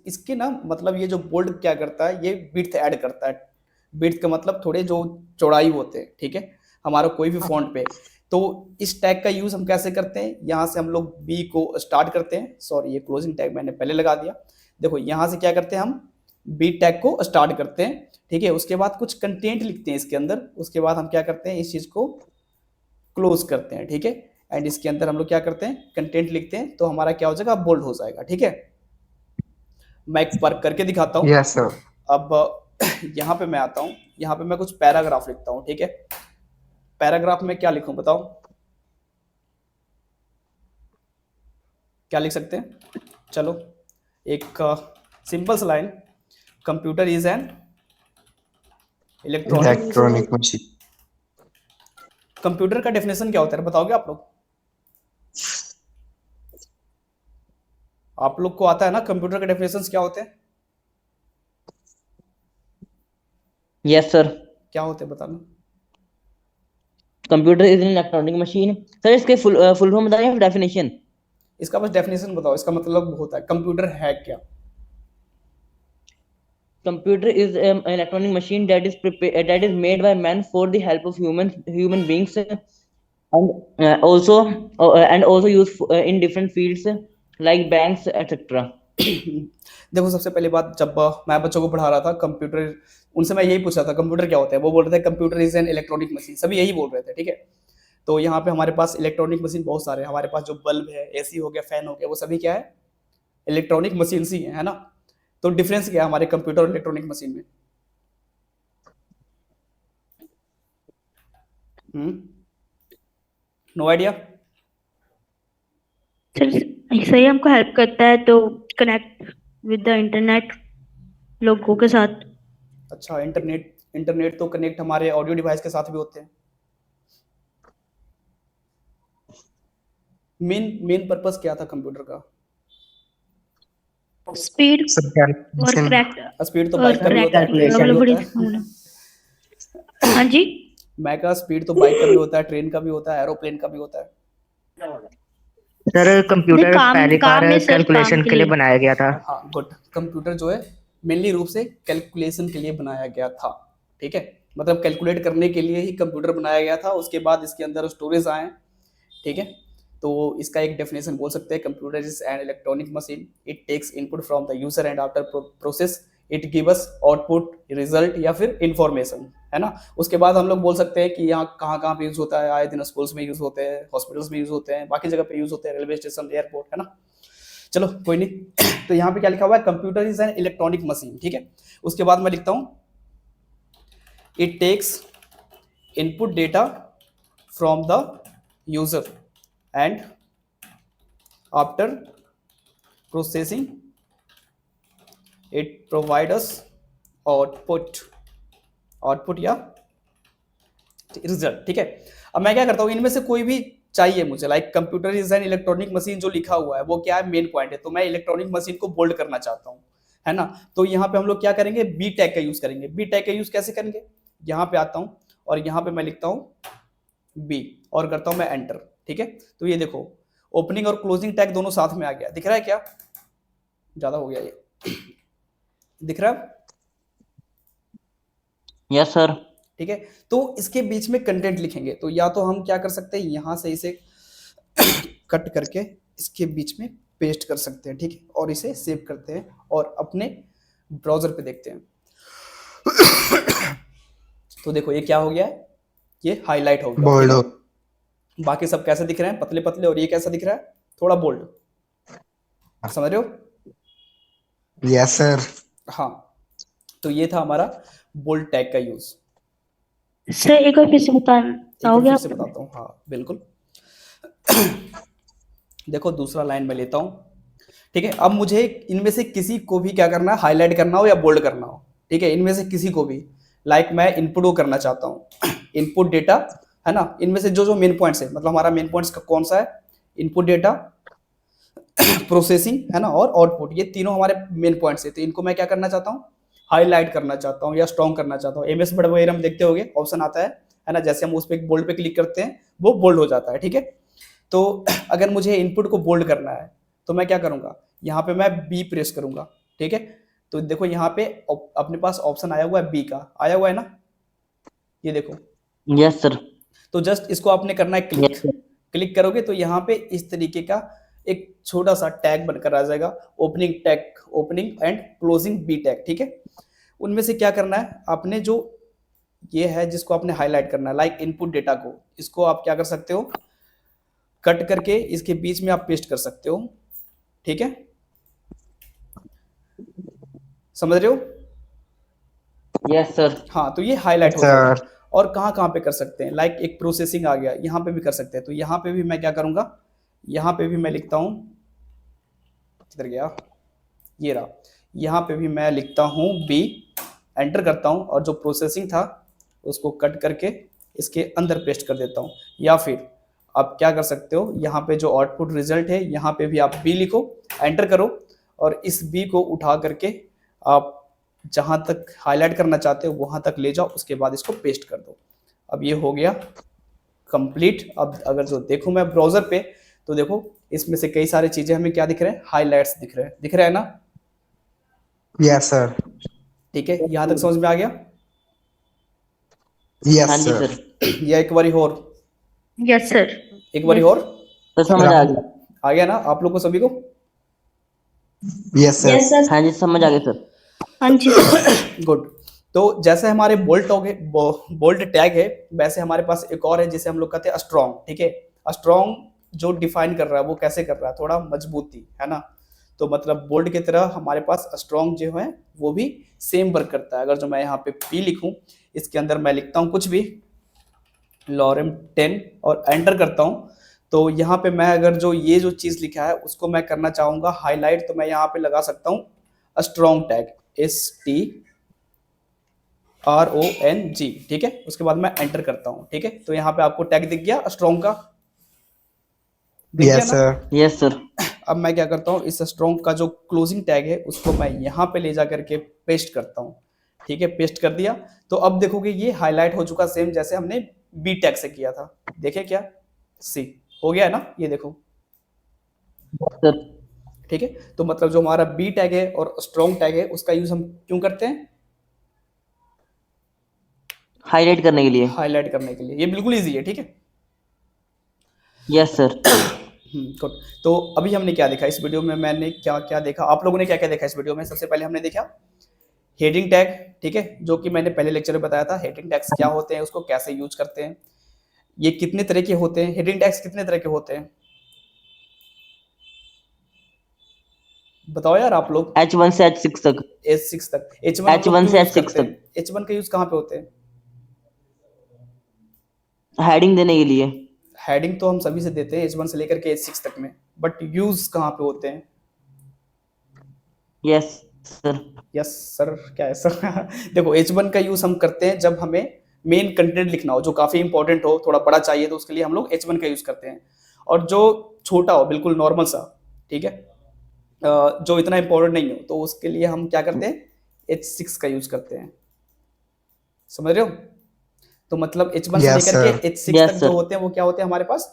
इसके ना, मतलब ये जो बोल्ड क्या करता है, ये विड्थ ऐड करता है, विड्थ का मतलब थोड़े जो चौड़ाई होते हैं, ठीक है, हमारा कोई भी फॉन्ट पे। तो इस टैग का यूज हम कैसे करते हैं, यहाँ से हम लोग बी को स्टार्ट करते हैं, सॉरी ये क्लोजिंग टैग मैंने पहले लगा दिया, देखो यहाँ से क्या करते हैं हम, बी टैग को स्टार्ट करते हैं, ठीक है, उसके बाद कुछ कंटेंट लिखते हैं इसके अंदर, उसके बाद हम क्या करते हैं, इस चीज को क्लोज करते हैं, ठीक है, एंड इसके अंदर हम लोग क्या करते हैं, कंटेंट लिखते हैं, तो हमारा क्या हो जाएगा, बोल्ड हो जाएगा, ठीक है। मैं एक वर्क करके दिखाता हूँ। Yes sir. अब यहाँ पे मैं आता हूँ, यहाँ पे मैं कुछ पैराग्राफ लिखता हूँ, ठीक है। पैराग्राफ में क्या लिखूं बताओ, क्या लिख सकते हैं, चलो एक सिंपल सा line, computer is an electronic. Electronic machine. Computer का डेफिनेशन क्या होता है बताओगे आप लोग? आप लोग को आता है ना कंप्यूटर का डेफिनेशन क्या होते हैं? Yes sir. क्या होते हैं बताना। Computer is an electronic machine. Sir इसके फुल फॉर्म बताएं, डेफिनेशन। इसका बस डेफिनेशन बताओ, इसका मतलब होता है कंप्यूटर है क्या। Computer is an electronic machine that is made by man for the help of human beings, and also used in different fields like banks, etc. देखो सबसे पहली बात, जब मैं बच्चों को पढ़ा रहा था कंप्यूटर, उनसे मैं यही पूछा था कंप्यूटर क्या होता है, वो बोल रहे थे computer is an electronic machine, सभी यही बोल रहे थे, ठीक है। तो यहाँ पे हमारे पास इलेक्ट्रॉनिक मशीन बहुत सारे हैं, हमारे पास जो बल्ब है, एसी हो गया, फैन हो गया, वो सभी क्या है, इलेक्ट्रॉनिक मशीन ही है ना। तो डिफरेंस क्या है हमारे कंप्यूटर और इलेक्ट्रॉनिक मशीन में? No idea. सर सही हमको हेल्प करता है तो कनेक्ट विद द इंटरनेट लोगों के साथ। अच्छा, इंटरनेट तो कनेक्ट हमारे ऑडियो डिवाइस के साथ भी होते हैं। मेन पर्पस क्या था कंप्यूटर का? स्पीड Sir, और calculation. करेक्ट स्पीड तो और बाइक का भी होता है, ट्रेन का भी मतलब बड़ी होता है। हाँ जी। मैं कहा स्पीड तो बाइक का भी होता है, ट्रेन का भी होता है, एरोप्लेन का भी होता है। सर नहीं, कंप्यूटर पहली काम बार में सर, काम कैलकुलेशन के के लिए लिए। बनाया गया था। हाँ गुड। कंप्यूटर जो है मेनली रूप से कैलकुलेशन के लिए बनाया गया था, ठीक है। मतलब कैलकुलेट करने के लिए ही कंप्यूटर बनाया गया था, उसके बाद इसके अंदर स्टोरेज आए, ठीक है। तो इसका एक डेफिनेशन बोल सकते हैं, computer is an electronic machine, it takes input from the user and after process it give us output result या फिर इंफॉर्मेशन, है ना। उसके बाद हम लोग बोल सकते हैं कि यहाँ कहाँ कहाँ पे यूज होता है, आए दिन स्कूल्स में यूज होते हैं, हॉस्पिटल्स में यूज होते हैं, बाकी जगह पे यूज होते हैं, रेलवे स्टेशन, एयरपोर्ट, है ना। चलो कोई नहीं। तो यहाँ पे क्या लिखा हुआ है, computer is an electronic machine, ठीक है। उसके बाद मैं लिखता हूँ it takes input data from the user and after processing it provide us output या रिजल्ट, ठीक है। अब मैं क्या करता हूँ, इनमें से कोई भी चाहिए मुझे, like computer is an electronic machine जो लिखा हुआ है वो क्या है, मेन पॉइंट है, तो मैं इलेक्ट्रॉनिक मशीन को बोल्ड करना चाहता हूँ, है ना। तो यहाँ पे हम लोग क्या करेंगे, बी टैग का यूज करेंगे। बी टैग का यूज कैसे करेंगे, यहाँ पे आता हूँ और यहाँ पे मैं लिखता हूँ बी और करता हूँ मैं एंटर, ठीक है। तो ये देखो ओपनिंग और क्लोजिंग टैग दोनों साथ में आ गया, दिख रहा है क्या, ज्यादा हो गया ये, दिख रहा है, यस सर। ठीक है। तो इसके बीच में कंटेंट लिखेंगे, तो या तो हम क्या कर सकते हैं, यहाँ से इसे कट करके इसके बीच में पेस्ट कर सकते हैं, ठीक है, और इसे सेव करते हैं और अपने ब्राउजर पे देखते हैं। तो देखो ये क्या हो गया है, ये हाईलाइट हो गया, Bold ठीक हो. है? बाकी सब कैसे दिख रहे हैं, पतले पतले, और ये कैसा दिख रहा है, थोड़ा बोल्ड, समझ रहे हो। Yes, sir. हाँ, तो ये था हमारा बोल्ड टैग का यूज। सर एक बार फिर से एक बार बताओगे फिर आप? से बताता हूँ, हाँ बिल्कुल। देखो दूसरा लाइन में लेता हूँ, ठीक है। अब मुझे इनमें से किसी को भी क्या करना है, हाईलाइट करना हो या बोल्ड करना हो, ठीक है। इनमें से किसी को भी, लाइक मैं इनपुट को करना चाहता हूँ, इनपुट डेटा, है ना। इनमें से जो जो मेन पॉइंट्स है, मतलब हमारा मेन पॉइंट्स का कौन सा है, इनपुट डेटा, प्रोसेसिंग, है ना, और आउटपुट, ये तीनों हमारे मेन पॉइंट्स है। तो इनको मैं क्या करना चाहता हूँ, हाईलाइट करना चाहता हूँ या स्ट्रॉन्ग करना चाहता हूँ। एमएस वर्ड वगैरह हम देखते होंगे ऑप्शन आता है ना, जैसे हम उस पर बोल्ड पे क्लिक करते हैं वो बोल्ड हो जाता है, ठीक है। तो अगर मुझे इनपुट को बोल्ड करना है तो मैं क्या करूंगा, यहाँ पे मैं बी प्रेस करूंगा, ठीक है। तो देखो यहाँ पे अपने पास ऑप्शन आया हुआ है, बी का आया हुआ है ना, ये देखो। Yes sir. तो जस्ट इसको आपने करना है क्लिक, यस सर। क्लिक करोगे तो यहाँ पे इस तरीके का एक छोटा सा टैग बनकर आ जाएगा, opening tag, opening and closing B tag, ठीक है। उनमें से क्या करना है आपने, जो ये है जिसको आपने हाईलाइट करना है, लाइक इनपुट डेटा को, इसको आप क्या कर सकते हो, कट करके इसके बीच में आप पेस्ट कर सकते हो, ठीक है, समझ रहे हो। Yes sir. हाँ, तो ये हाईलाइट Yes, हो जाएगा। sir. और कहाँ कहाँ पे कर सकते हैं, लाइक एक प्रोसेसिंग आ गया, यहाँ पे भी कर सकते हैं। तो यहाँ पे भी मैं क्या करूँगा, यहाँ पे भी मैं लिखता हूँ, किधर गया, ये रहा, यहाँ पे भी मैं लिखता हूँ बी, एंटर करता हूँ और जो प्रोसेसिंग था उसको कट करके इसके अंदर पेस्ट कर देता हूँ। या फिर आप क्या कर सकते हो, यहाँ पे जो आउटपुट रिजल्ट है यहाँ पे भी आप बी लिखो, एंटर करो और इस बी को उठा करके आप जहाँ तक हाईलाइट करना चाहते हो वहाँ तक ले जाओ, उसके बाद इसको पेस्ट कर दो। अब ये हो गया कंप्लीट। अब अगर जो देखूँ मैं ब्राउजर पे, तो देखो इसमें से कई सारी चीजें हमें क्या दिख रहे हैं, हाईलाइट्स दिख रहे हैं, दिख रहा है ना। Yes, sir. ठीक है, यहाँ तक समझ में आ गया। Yes, हाँ जी sir. सर। या एक बारी और, यस सर। एक बारी Yes. और, तो समझ आ गया। आ गया ना आप लोग को सभी को। Yes, sir. Yes, sir. हाँ जी समझ आ गया सर। हाँ जी सर। गुड। तो जैसे हमारे बोल्ट टैग है, वैसे हमारे पास एक और है जिसे हम लोग कहते हैं स्ट्रॉन्ग, ठीक है। स्ट्रॉन्ग जो डिफाइन कर रहा है वो कैसे कर रहा है, थोड़ा मजबूती, है ना। तो मतलब बोल्ट की तरह हमारे पास स्ट्रॉन्ग जो है वो भी सेम वर्क करता है। अगर जो मैं यहाँ पे पी लिखूं, इसके अंदर मैं लिखता हूँ कुछ भी, लॉरेम 10 और एंटर करता हूँ, तो यहाँ पे मैं अगर जो ये जो चीज़ लिखा है उसको मैं करना चाहूँगा हाईलाइट, तो मैं यहाँ पे लगा सकता हूँ स्ट्रॉन्ग टैग, STRONG, ठीक है। उसके बाद मैं एंटर करता हूँ, ठीक है। तो यहाँ पे आपको टैग दिख गया स्ट्रॉन्ग का, दिख गया Yes, ना। sir. Yes sir. अब मैं क्या करता हूँ, इस स्ट्रॉन्ग का जो क्लोजिंग टैग है उसको मैं यहाँ पे ले जा करके पेस्ट करता हूँ। ठीक है, पेस्ट कर दिया। तो अब देखोगे ये हाईलाइट हो चुका, सेम जैसे हमने बी टैग से किया था। देखे क्या, सी हो गया है ना, ये देखो। सर ठीक है, तो मतलब जो हमारा बी टैग है और स्ट्रॉन्ग टैग है उसका यूज हम क्यों करते हैं? हाईलाइट करने के लिए। हाईलाइट करने के लिए। ये बिल्कुल इजी है, ठीक है। Yes sir. गुड। तो अभी हमने क्या देखा इस वीडियो में, मैंने क्या क्या देखा, आप लोगों ने क्या क्या देखा इस वीडियो में? सबसे पहले हमने देखा हेडिंग टैग, ठीक है, जो कि मैंने पहले लेक्चर में बताया था। हेडिंग टैग्स क्या होते हैं, उसको कैसे यूज करते हैं, ये कितने तरह के होते हैं, हेडिंग टैग्स कितने तरह के होते हैं, बताओ यार आप लोग। H1 से H6 तक। H6 तक। H1 H1 से H6 तक। H1 का यूज कहाँ पे होते हैं? हेडिंग देने के लिए। हेडिंग तो हम सभी से देते हैं H1 से लेकर के H6 तक में, बट यूज कहाँ पे होते हैं? Yes sir. यस सर, क्या है सर? देखो H1 का यूज हम करते हैं जब हमें मेन कंटेंट लिखना हो, जो काफी इंपॉर्टेंट हो, थोड़ा बड़ा चाहिए, तो उसके लिए हम लोग H1 का यूज करते हैं। और जो छोटा हो, बिल्कुल नॉर्मल सा, ठीक है, जो इतना इंपॉर्टेंट नहीं हो, तो उसके लिए हम क्या करते हैं, H6 का यूज करते हैं। समझ रहे हो? तो मतलब H1 से Yes, लेकर sir. के H6 Yes, तक sir. जो होते हैं वो क्या होते हैं हमारे पास?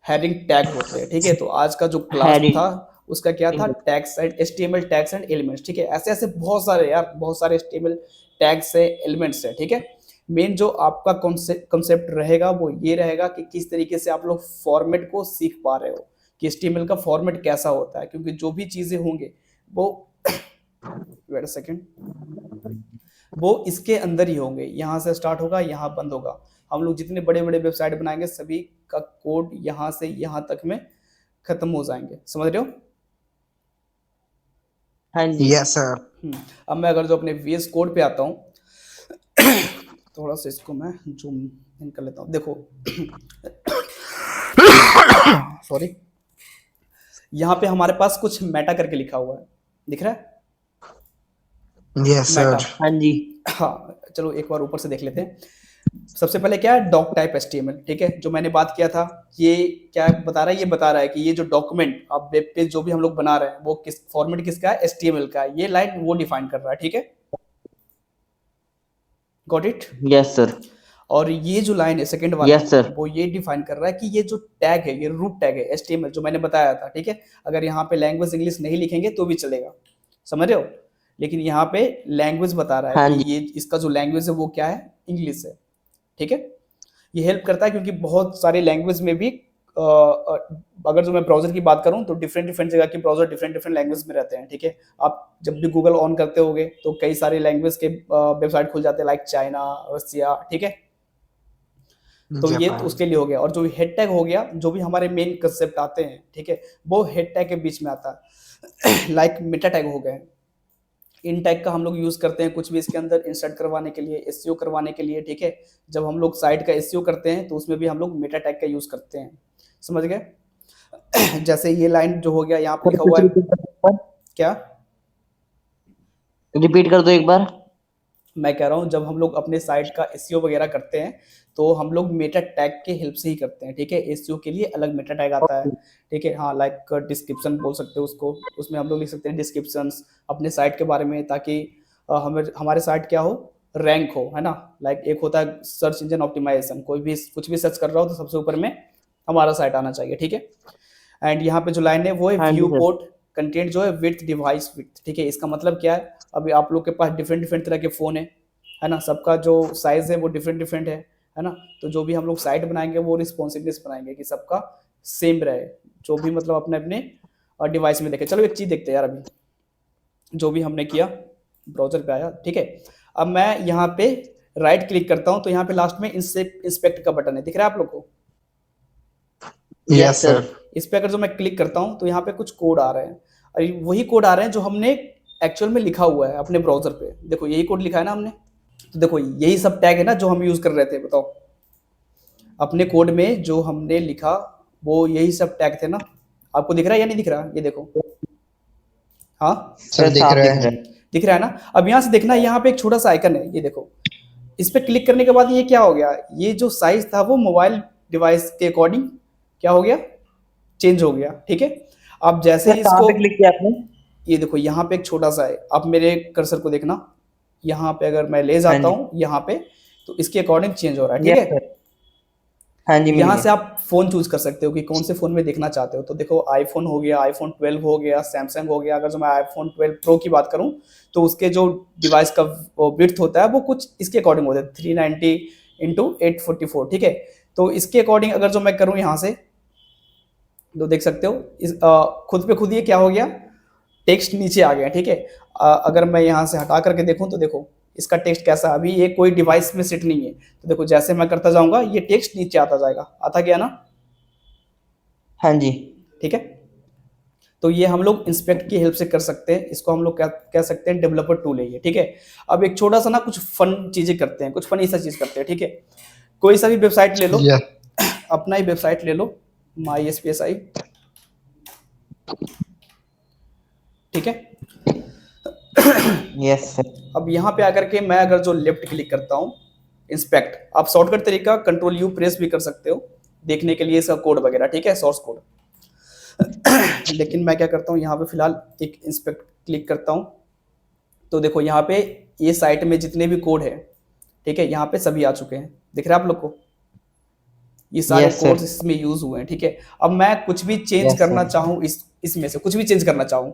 हेडिंग टैग होते हैं। ठीक है, तो आज का जो क्लास Heading. था उसका क्या था? Tags and HTML tags and elements. ठीक है, ऐसे ऐसे बहुत सारे यार, बहुत सारे HTML टैग्स है, एलिमेंट्स है। ठीक है, मेन जो आपका कॉन्सेप्ट रहेगा वो ये रहेगा कि किस तरीके से आप लोग फॉर्मेट को सीख पा रहे हो, कि HTML का फॉर्मेट कैसा होता है, क्योंकि जो भी चीजें होंगे वो वेट अ सेकंड, वो इसके अंदर ही होंगे। यहाँ से स्टार्ट होगा, यहाँ बंद होगा। हम लोग जितने बड़े बड़े वेबसाइट बनाएंगे सभी का कोड यहाँ से यहाँ तक में खत्म हो जाएंगे। समझ रहे हो? हाँ जी। Yes, sir. अब मैं अगर जो अपने VS कोड पे आता हूँ, थोड़ा सा इसको मैं जूम इन कर लेता हूँ। देखो सॉरी, यहाँ पे हमारे पास कुछ मेटा करके लिखा हुआ है, दिख रहा है? Yes, Meta. sir. हाँ जी, हाँ, चलो एक बार ऊपर से देख लेते हैं। सबसे पहले क्या है? Doctype HTML। ठीक है, जो मैंने बात किया था, ये क्या बता रहा है? ये बता रहा है कि ये जो डॉक्यूमेंट अब वेब पेज जो भी हम लोग बना रहे हैं वो किस फॉर्मेट किसका है? HTML का है। ये लाइन वो डिफाइन कर रहा है। ठीक है, गॉट इट? Yes sir. और ये जो लाइन है सेकंड वाला, यस सर। वो ये डिफाइन कर रहा है कि ये जो टैग है, ये रूट टैग है HTML जो मैंने बताया था। ठीक है, अगर यहाँ पे लैंग्वेज इंग्लिश नहीं लिखेंगे तो भी चलेगा, समझ रहे हो, लेकिन यहाँ पे लैंग्वेज बता रहा है हाँ कि ये इसका जो लैंग्वेज है वो क्या है? इंग्लिश है। ठीक है, ये हेल्प करता है क्योंकि बहुत सारे लैंग्वेज में भी अगर जो मैं ब्राउजर की बात करूं तो डिफरेंट डिफरेंट जगह के ब्राउजर डिफरेंट डिफरेंट लैंग्वेज में रहते हैं। ठीक है, आप जब भी गूगल ऑन करते होगे तो कई सारे लैंग्वेज के वेबसाइट खुल जाते हैं, लाइक चाइना, रसिया। ठीक है, तो ये Japan. उसके लिए हो गया। और जो हेड टैग हो गया, जो भी हमारे मेन कंसेप्ट आते हैं, ठीक है, वो हेड टैग के बीच में आता है। लाइक मेटा टैग हो गए, इन टैग का हम लोग यूज करते हैं कुछ भी इसके अंदर इंसर्ट करवाने के लिए, एसईओ करवाने के लिए। ठीक है, जब हम लोग साइट का एसईओ करते हैं तो उसमें भी हम लोग मेटा टैग का यूज करते हैं। समझ गए? जैसे ये लाइन जो हो गया, यहाँ पे लिखा हुआ है क्या? रिपीट कर दो एक बार। मैं कह रहा हूँ जब हम लोग अपने साइट का एसईओ वगैरह करते हैं तो हम लोग मेटा टैग के हेल्प से ही करते हैं। ठीक है, एसईओ के लिए अलग मेटा टैग आता है। ठीक है, हाँ, लाइक डिस्क्रिप्शन बोल सकते हो उसको, उसमें हम लोग लिख सकते हैं डिस्क्रिप्शंस अपने साइट के बारे में, ताकि हमें हमारे साइट क्या हो? रैंक हो, है ना। लाइक एक होता है सर्च इंजन ऑप्टिमाइजेशन, कोई भी कुछ भी सर्च कर रहा हो तो सबसे ऊपर में हमारा साइट आना चाहिए। ठीक है, एंड यहाँ पे जो लाइन है वो है हाँ जी व्यू सर। पोर्ट कंटेंट जो है विथ डिवाइस विथ। ठीक है, इसका मतलब क्या है? अभी आप लोग के पास डिफरेंट डिफरेंट तरह के फ़ोन है ना, सबका जो साइज़ है वो डिफरेंट डिफरेंट है ना। तो जो भी हम लोग साइट बनाएंगे वो रिस्पॉन्सिवनेस बनाएंगे कि सबका सेम रहे, जो भी मतलब अपने अपने डिवाइस में देखे। चलो एक चीज़ देखते हैं यार, अभी जो भी हमने किया ब्राउजर पे आया। ठीक है, अब मैं यहाँ पे राइट क्लिक करता हूँ तो यहाँ पे लास्ट में इंस्पेक्ट का बटन है, दिख रहा है आप लोग को? Yes, sir. इस पे अगर जो मैं क्लिक करता हूँ तो यहाँ पे कुछ कोड आ रहे हैं, और वही कोड आ रहे हैं जो हमने एक्चुअल में लिखा हुआ है अपने ब्राउजर पे। देखो यही कोड लिखा है ना हमने, तो देखो यही सब टैग है ना जो हम यूज कर रहे थे। बताओ, अपने कोड में जो हमने लिखा वो यही सब टैग थे ना। आपको दिख रहा है या नहीं दिख रहा? ये देखो, हाँ Sir, दिख साफ रहा दिख है. दिख रहा है ना। अब यहाँ से देखना, यहाँ पे एक छोटा सा आइकन है, ये देखो। इस पे क्लिक करने के बाद ये क्या हो गया? ये जो साइज था वो मोबाइल डिवाइस के अकॉर्डिंग क्या हो गया? चेंज हो गया। ठीक है, अब जैसे सर ही कहाँ इसको, पे क्लिक किया आपने? ये देखो यहाँ पे एक छोटा सा है, आप मेरे कर्सर को देखना, यहाँ पे अगर मैं ले हाँ जाता जी। हूँ यहाँ पे, तो इसके अकॉर्डिंग चेंज हो रहा है, ठीक यस है। सर। हाँ जी, मिल यहाँ गया। से आप फोन चूज कर सकते हो कि कौन से फोन में देखना चाहते हो। तो देखो आईफोन हो गया, आईफोन 12 हो गया, सैमसंग हो गया। अगर जो मैं आईफोन 12 प्रो की बात करूँ तो उसके जो डिवाइस का विड्थ होता है वो कुछ इसके अकॉर्डिंग होता है, 390 इंटू 844, ठीक है। तो इसके अकॉर्डिंग अगर जो मैं करूँ यहाँ से, तो देख सकते हो खुद पे खुद ये क्या हो गया, टेक्स्ट नीचे आ गया, ठीक है। अगर मैं यहाँ से हटा करके देखूँ तो देखो इसका टेक्स्ट कैसा, अभी ये कोई डिवाइस में सेट नहीं है। तो देखो जैसे मैं करता जाऊंगा ये टेक्स्ट नीचे आता जाएगा, आता गया ना, हाँ जी। ठीक है। तो ये हम लोग इंस्पेक्ट की हेल्प से कर सकते हैं, इसको हम लोग क्या कह सकते हैं, डेवलपर टूल है ये, ठीक है। अब एक छोटा सा ना कुछ फन चीजें करते हैं, कुछ फनी सा चीज करते हैं, ठीक है। कोई सा भी वेबसाइट ले लो, Yes. अपना ही वेबसाइट ले लो, माई SPSI, ठीक है। Yes sir. अब यहाँ पे आकर के मैं अगर जो लेफ्ट क्लिक करता हूँ, इंस्पेक्ट, आप शॉर्टकट तरीका Ctrl+U प्रेस भी कर सकते हो देखने के लिए इसका कोड वगैरह, ठीक है, सोर्स कोड। लेकिन मैं क्या करता हूँ, यहाँ पे फिलहाल एक इंस्पेक्ट क्लिक करता हूँ, तो देखो यहाँ पे ये साइट में जितने भी कोड है, ठीक है, यहाँ पे सभी आ चुके हैं, दिख रहा है आप लोग को, ये सारे Yes, sir. कोड्स इसमें यूज हुए हैं, ठीक है। अब मैं कुछ भी चेंज Yes, करना sir. चाहूँ, इसमें से कुछ भी चेंज करना चाहूँ,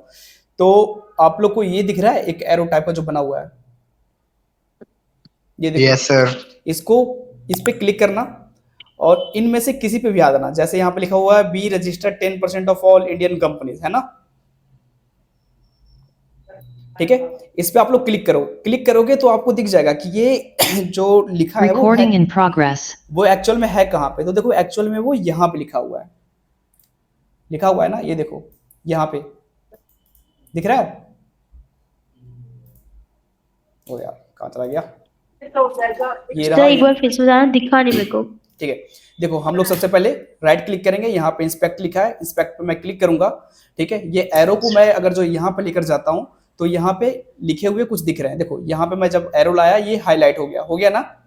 तो आप लोग को ये दिख रहा है एक एरो टाइप का जो बना हुआ है, ये देखो, Yes, sir. इसको, इस पे क्लिक करना और इनमें से किसी पे भी आ जाना। जैसे यहाँ पे लिखा हुआ है be registered 10% of all Indian companies, है ना, ठीक है। इस पे आप लोग क्लिक करो, क्लिक करोगे तो आपको दिख जाएगा कि ये जो लिखा है वो Recording है, in progress. वो एक्चुअल में है कहाँ पे। तो देखो एक्चुअल में वो यहाँ पे लिखा हुआ है, लिखा हुआ है ना, ये देखो यहाँ पे दिख रहा है। ओ यार कहाँ चला गया, ये सर रहा एक ये। बार फिर से बताना, दिखा नहीं मेरे को। ठीक है, देखो हम लोग सबसे पहले राइट क्लिक करेंगे, यहाँ पे इंस्पेक्ट लिखा है, इंस्पेक्ट पे मैं क्लिक करूंगा, ठीक है। ये एरो को मैं अगर जो यहाँ पे लेकर जाता हूँ तो यहाँ पे लिखे हुए कुछ दिख रहे हैं, देखो यहाँ पे मैं जब एरो लाया ये हाईलाइट हो गया ना,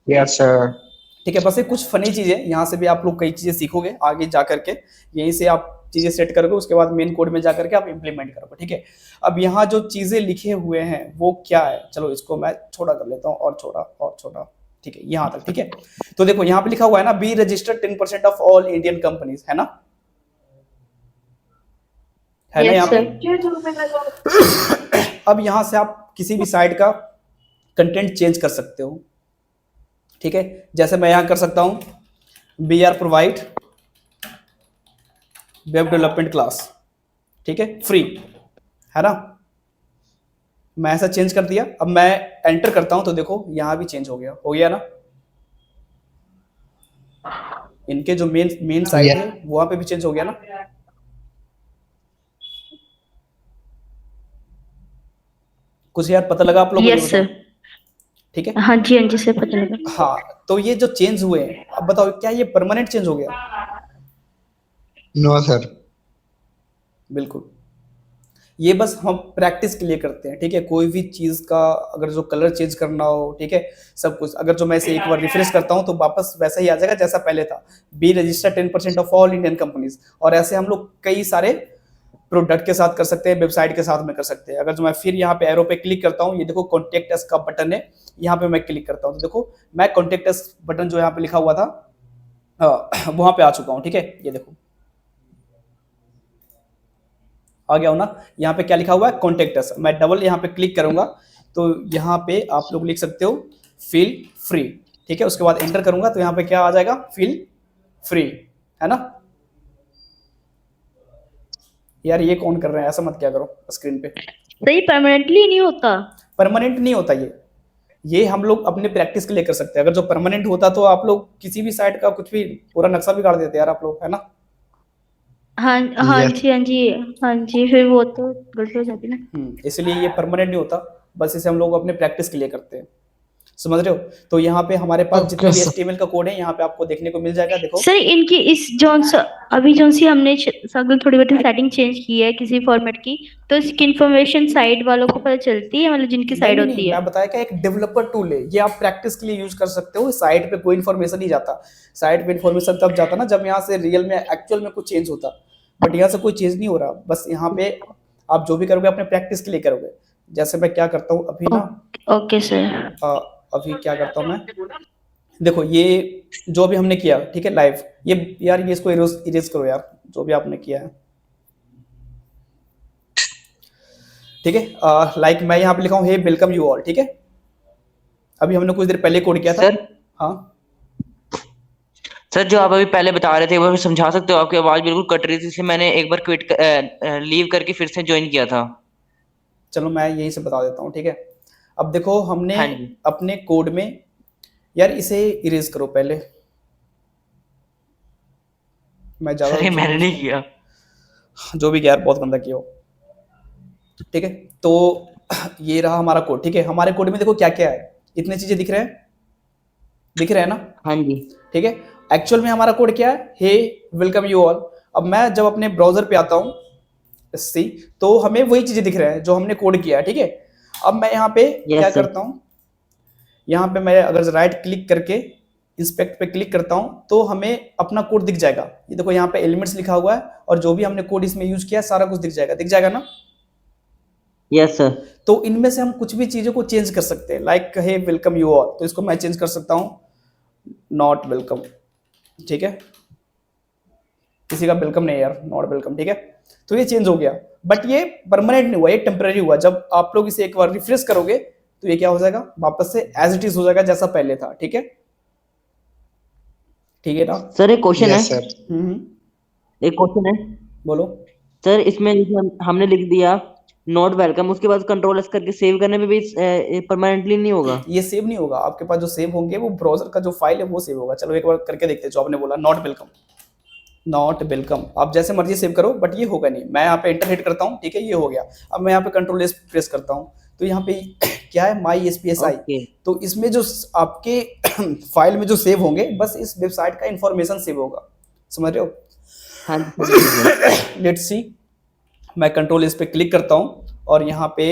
Yes, sir. ठीक है। बस ये कुछ फनी चीजें, यहाँ से भी आप लोग कई चीजें सीखोगे आगे जा करके, यहीं से आप चीजें सेट करोगे, उसके बाद मेन कोड में जा करके आप इंप्लीमेंट करोगे, ठीक है। अब यहाँ जो चीजें लिखे हुए हैं वो क्या है, चलो इसको मैं छोटा कर लेता हूँ, और छोटा और छोटा, ठीक है, यहाँ तक, ठीक है। तो देखो यहाँ पे लिखा हुआ है ना, be registered 10% of all Indian companies, है ना, है ना Yes, यहाँ sir. पे। अब यहाँ से आप किसी भी साइट का कंटेंट चेंज कर सकते हो, ठीक है। जैसे मैं यहाँ कर सकता हूँ BR provide web development class, ठीक है, फ्री, है ना। मैं ऐसा चेंज कर दिया, अब मैं एंटर करता हूं तो देखो यहाँ भी चेंज हो गया ना। इनके जो मेन साइट Yeah. है वहां पे भी चेंज हो गया ना। कुछ यार पता लगा आप लोगों को, ये यस सर। बताओ, ठीक है। हाँ जी सर, पता लगा। हाँ, तो ये जो चेंज हुए हैं, अब बताओ क्या ये परमानेंट चेंज हो गया? No, sir. बिल्कुल, ये बस हम प्रैक्टिस के लिए करते हैं, ठीक है। कोई भी चीज का अगर जो कलर चेंज करना हो, ठीक है, सब कुछ, अगर जो मैं इसे एक बार रिफ्रेश करता हूं तो वापस वैसा ही आ जाएगा जैसा पहले था, be registered 10% of all Indian companies. और ऐसे हम लोग कई सारे प्रोडक्ट के साथ कर सकते हैं, वेबसाइट के साथ में कर सकते हैं। अगर जो मैं फिर यहाँ पे एरो पे क्लिक करता हूँ, ये देखो कॉन्टेक्ट अस का बटन है, यहाँ पे मैं क्लिक करता हूँ तो देखो मैं कॉन्टेक्ट अस बटन जो यहाँ पे लिखा हुआ था वहां पे आ चुका हूँ, ठीक है। ये देखो आ गया हो ना, यहाँ पे क्या लिखा हुआ है, कॉन्टेक्ट अस। मैं डबल यहाँ पे क्लिक करूंगा तो यहाँ पे आप लोग लिख सकते हो फील फ्री, ठीक है। उसके बाद एंटर करूंगा तो यहाँ पे क्या आ जाएगा, फील फ्री, है ना। यार ये कौन कर रहे हैं, ऐसा मत क्या करो स्क्रीन पे। सही परमानेंटली नहीं होता। परमानेंट नहीं होता ये हम लोग अपने प्रैक्टिस के लिए कर सकते हैं। अगर जो परमानेंट होता तो आप लोग किसी भी साइट का कुछ भी पूरा नक्शा बिगाड़ देते यार आप लोग, है ना। हाँ Yes. हाँ जी, फिर वो तो गलती हो जाती ना। इसलिए ये परमानेंट नहीं होता, बस इसे हम लोग अपने प्रैक्टिस के लिए करते हैं। समझ रहे हो? तो यहाँ पे हमारे पास जितने Okay, भी sir. HTML का कोड है यहाँ पे आपको देखने को मिल जाएगा। देखो सर इनकी इस अभी जोन सी हमने अगर थोड़ी बहुत सेटिंग चेंज की है किसी फॉर्मेट की, तो इसकी इंफॉर्मेशन साइड वालों को पता चलती है, मतलब जिनकी नहीं साइड नहीं होती नहीं, है। मैं बताया क्या, एक डेवलपर टूल है ये, आप प्रैक्टिस के लिए यूज कर सकते हो। साइट पे कोई इन्फॉर्मेशन नहीं जाता, साइट पे इन्फॉर्मेशन तब जाता ना जब यहाँ से रियल में एक्चुअल में कुछ चेंज होता, बट यहाँ से कोई चेंज नहीं हो रहा। बस यहाँ पे आप जो भी करोगे अपने प्रैक्टिस के लिए करोगे। जैसे मैं क्या करता हूँ अभी ना, ओके सर। अभी क्या करता हूँ मैं, देखो ये जो भी हमने किया ठीक है लाइव, ये यार ये इसको इरेज करो यार, जो भी आपने किया है ठीक है। लाइक मैं यहाँ पे लिखा हूँ हे वेलकम यू ऑल, ठीक है। अभी हमने कुछ देर पहले कोड किया था। सर हाँ सर जो आप अभी पहले बता रहे थे वो समझा सकते हो? आपकी आवाज बिल्कुल कट रही थी, इसलिए मैंने एक बार लीव करके फिर से ज्वाइन किया था। चलो मैं यहीं से बता देता हूँ ठीक है। अब देखो हमने हाँ जी। अपने कोड में, यार इसे इरेज करो पहले, मैं ज्यादा सर ये मैंने नहीं किया। जो भी यार बहुत गंदा किया हो ठीक है। तो ये रहा हमारा कोड ठीक है। हमारे कोड में देखो क्या क्या है, इतने चीजें दिख रहे हैं, दिख रहे हैं ना? हाँ जी। ठीक है। एक्चुअल में हमारा कोड क्या है, हे वेलकम यू ऑल। अब मैं जब अपने ब्राउजर पे आता हूँ सी, तो हमें वही चीजें दिख रहे हैं जो हमने कोड किया है ठीक है। अब मैं यहाँ पे क्या सर। करता हूँ, यहाँ पे मैं अगर राइट क्लिक करके इंस्पेक्ट पे क्लिक करता हूँ तो हमें अपना कोड दिख जाएगा। ये देखो यहाँ पे एलिमेंट्स लिखा हुआ है और जो भी हमने कोड इसमें यूज किया है सारा कुछ दिख जाएगा ना? Yes sir. तो इनमें से हम कुछ भी चीजों को चेंज कर सकते हैं, like hey welcome you all, तो इसको मैं चेंज कर सकता हूँ नॉट वेलकम, ठीक है। किसी का वेलकम नहीं यार, नॉट वेलकम, ठीक है। तो ये चेंज हो गया, बट ये परमानेंट नहीं हुआ, ये टेम्पररी हुआ। जब आप लोग इसे एक बार रिफ्रेश करोगे तो ये क्या हो जाएगा, वापस से एज इट इज हो जाएगा जैसा पहले था, ठीक है। ठीक है ना? सर एक क्वेश्चन Yes, है। sir. एक क्वेश्चन है बोलो। सर, इसमें हमने लिख दिया नॉट वेलकम, उसके बाद कंट्रोल एस करके सेव करने में भी परमानेंटली नहीं होगा? ये सेव नहीं होगा, आपके पास जो सेव होंगे वो ब्राउजर का जो फाइल है वो सेव होगा। चलो एक बार करके देखते हैं। जो आपने बोला नॉट वेलकम, नॉट वेलकम, आप जैसे मर्जी सेव करो बट ये होगा नहीं। मैं यहाँ पे एंटर हिट करता हूँ, ठीक है, ये हो गया। अब मैं यहाँ पे कंट्रोल एस प्रेस करता हूँ तो यहाँ पे क्या है, माई एसपीएसआई। तो इसमें जो आपके फाइल में जो सेव होंगे बस इस वेबसाइट का इंफॉर्मेशन सेव होगा, समझ रहे हो? हाँ। लेट्स सी, मैं कंट्रोल इस पे क्लिक करता हूँ और यहाँ पे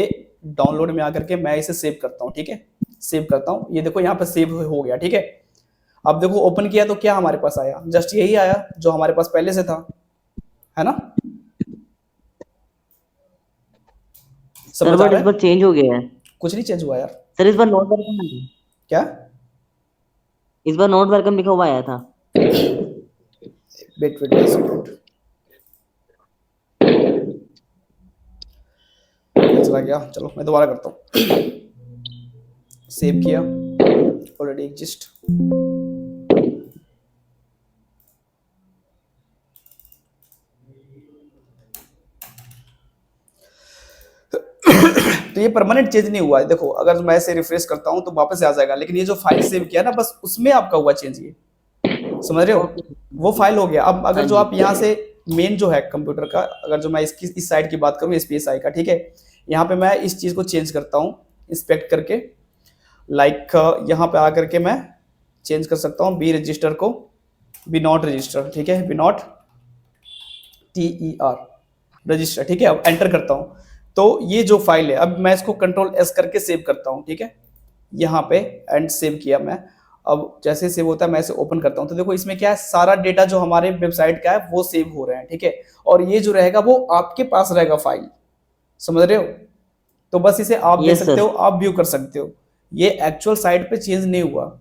डाउनलोड में आकर के मैं इसे सेव करता हूँ, ठीक है। सेव करता हूँ, ये देखो यहाँ पे सेव हो गया, ठीक है। अब देखो ओपन किया तो क्या हमारे पास आया, जस्ट यही आया जो हमारे पास पहले से था, है ना? सर्वर इस बार चेंज हो गया है। कुछ नहीं चेंज हुआ यार। सर इस बार नॉट वेलकम है क्या? इस बार नॉट वेलकम लिखा हुआ आया था। वेट वेट सेकंड, चला गया। चलो मैं दोबारा करता हूँ। सेव किया, ऑलरेडी एग्जिस्ट। तो ये परमानेंट चेंज नहीं हुआ है। देखो अगर मैं इसे रिफ्रेश करता हूं तो वापस आ जाएगा, लेकिन ये जो फाइल सेव किया ना बस उसमें आपका हुआ चेंज, ये समझ रहे हो? वो फाइल हो गया। अब अगर जो आप यहाँ से मेन जो है कंप्यूटर का, अगर जो मैं इसकी इस साइड की बात करूँ एसपीएसआई का, ठीक है, यहाँ पे मैं इस चीज को चेंज करता हूँ इंस्पेक्ट करके, लाइक यहाँ पे आकर के मैं चेंज कर सकता हूँ बी रजिस्टर को बी नॉट रजिस्टर, ठीक है, बी नॉट TER रजिस्टर, ठीक है। अब एंटर करता हूँ तो ये जो फाइल है, अब मैं इसको कंट्रोल एस करके सेव करता हूँ, ठीक है, यहाँ पे एंड सेव किया मैं। अब जैसे सेव होता है मैं इसे ओपन करता हूँ तो देखो इसमें क्या है, सारा डेटा जो हमारे वेबसाइट का है वो सेव हो रहे हैं, ठीक है। और ये जो रहेगा वो आपके पास रहेगा फाइल, समझ रहे हो? तो बस इसे आप देख सकते हो, आप व्यू कर सकते हो, ये एक्चुअल साइट पे चेंज नहीं हुआ।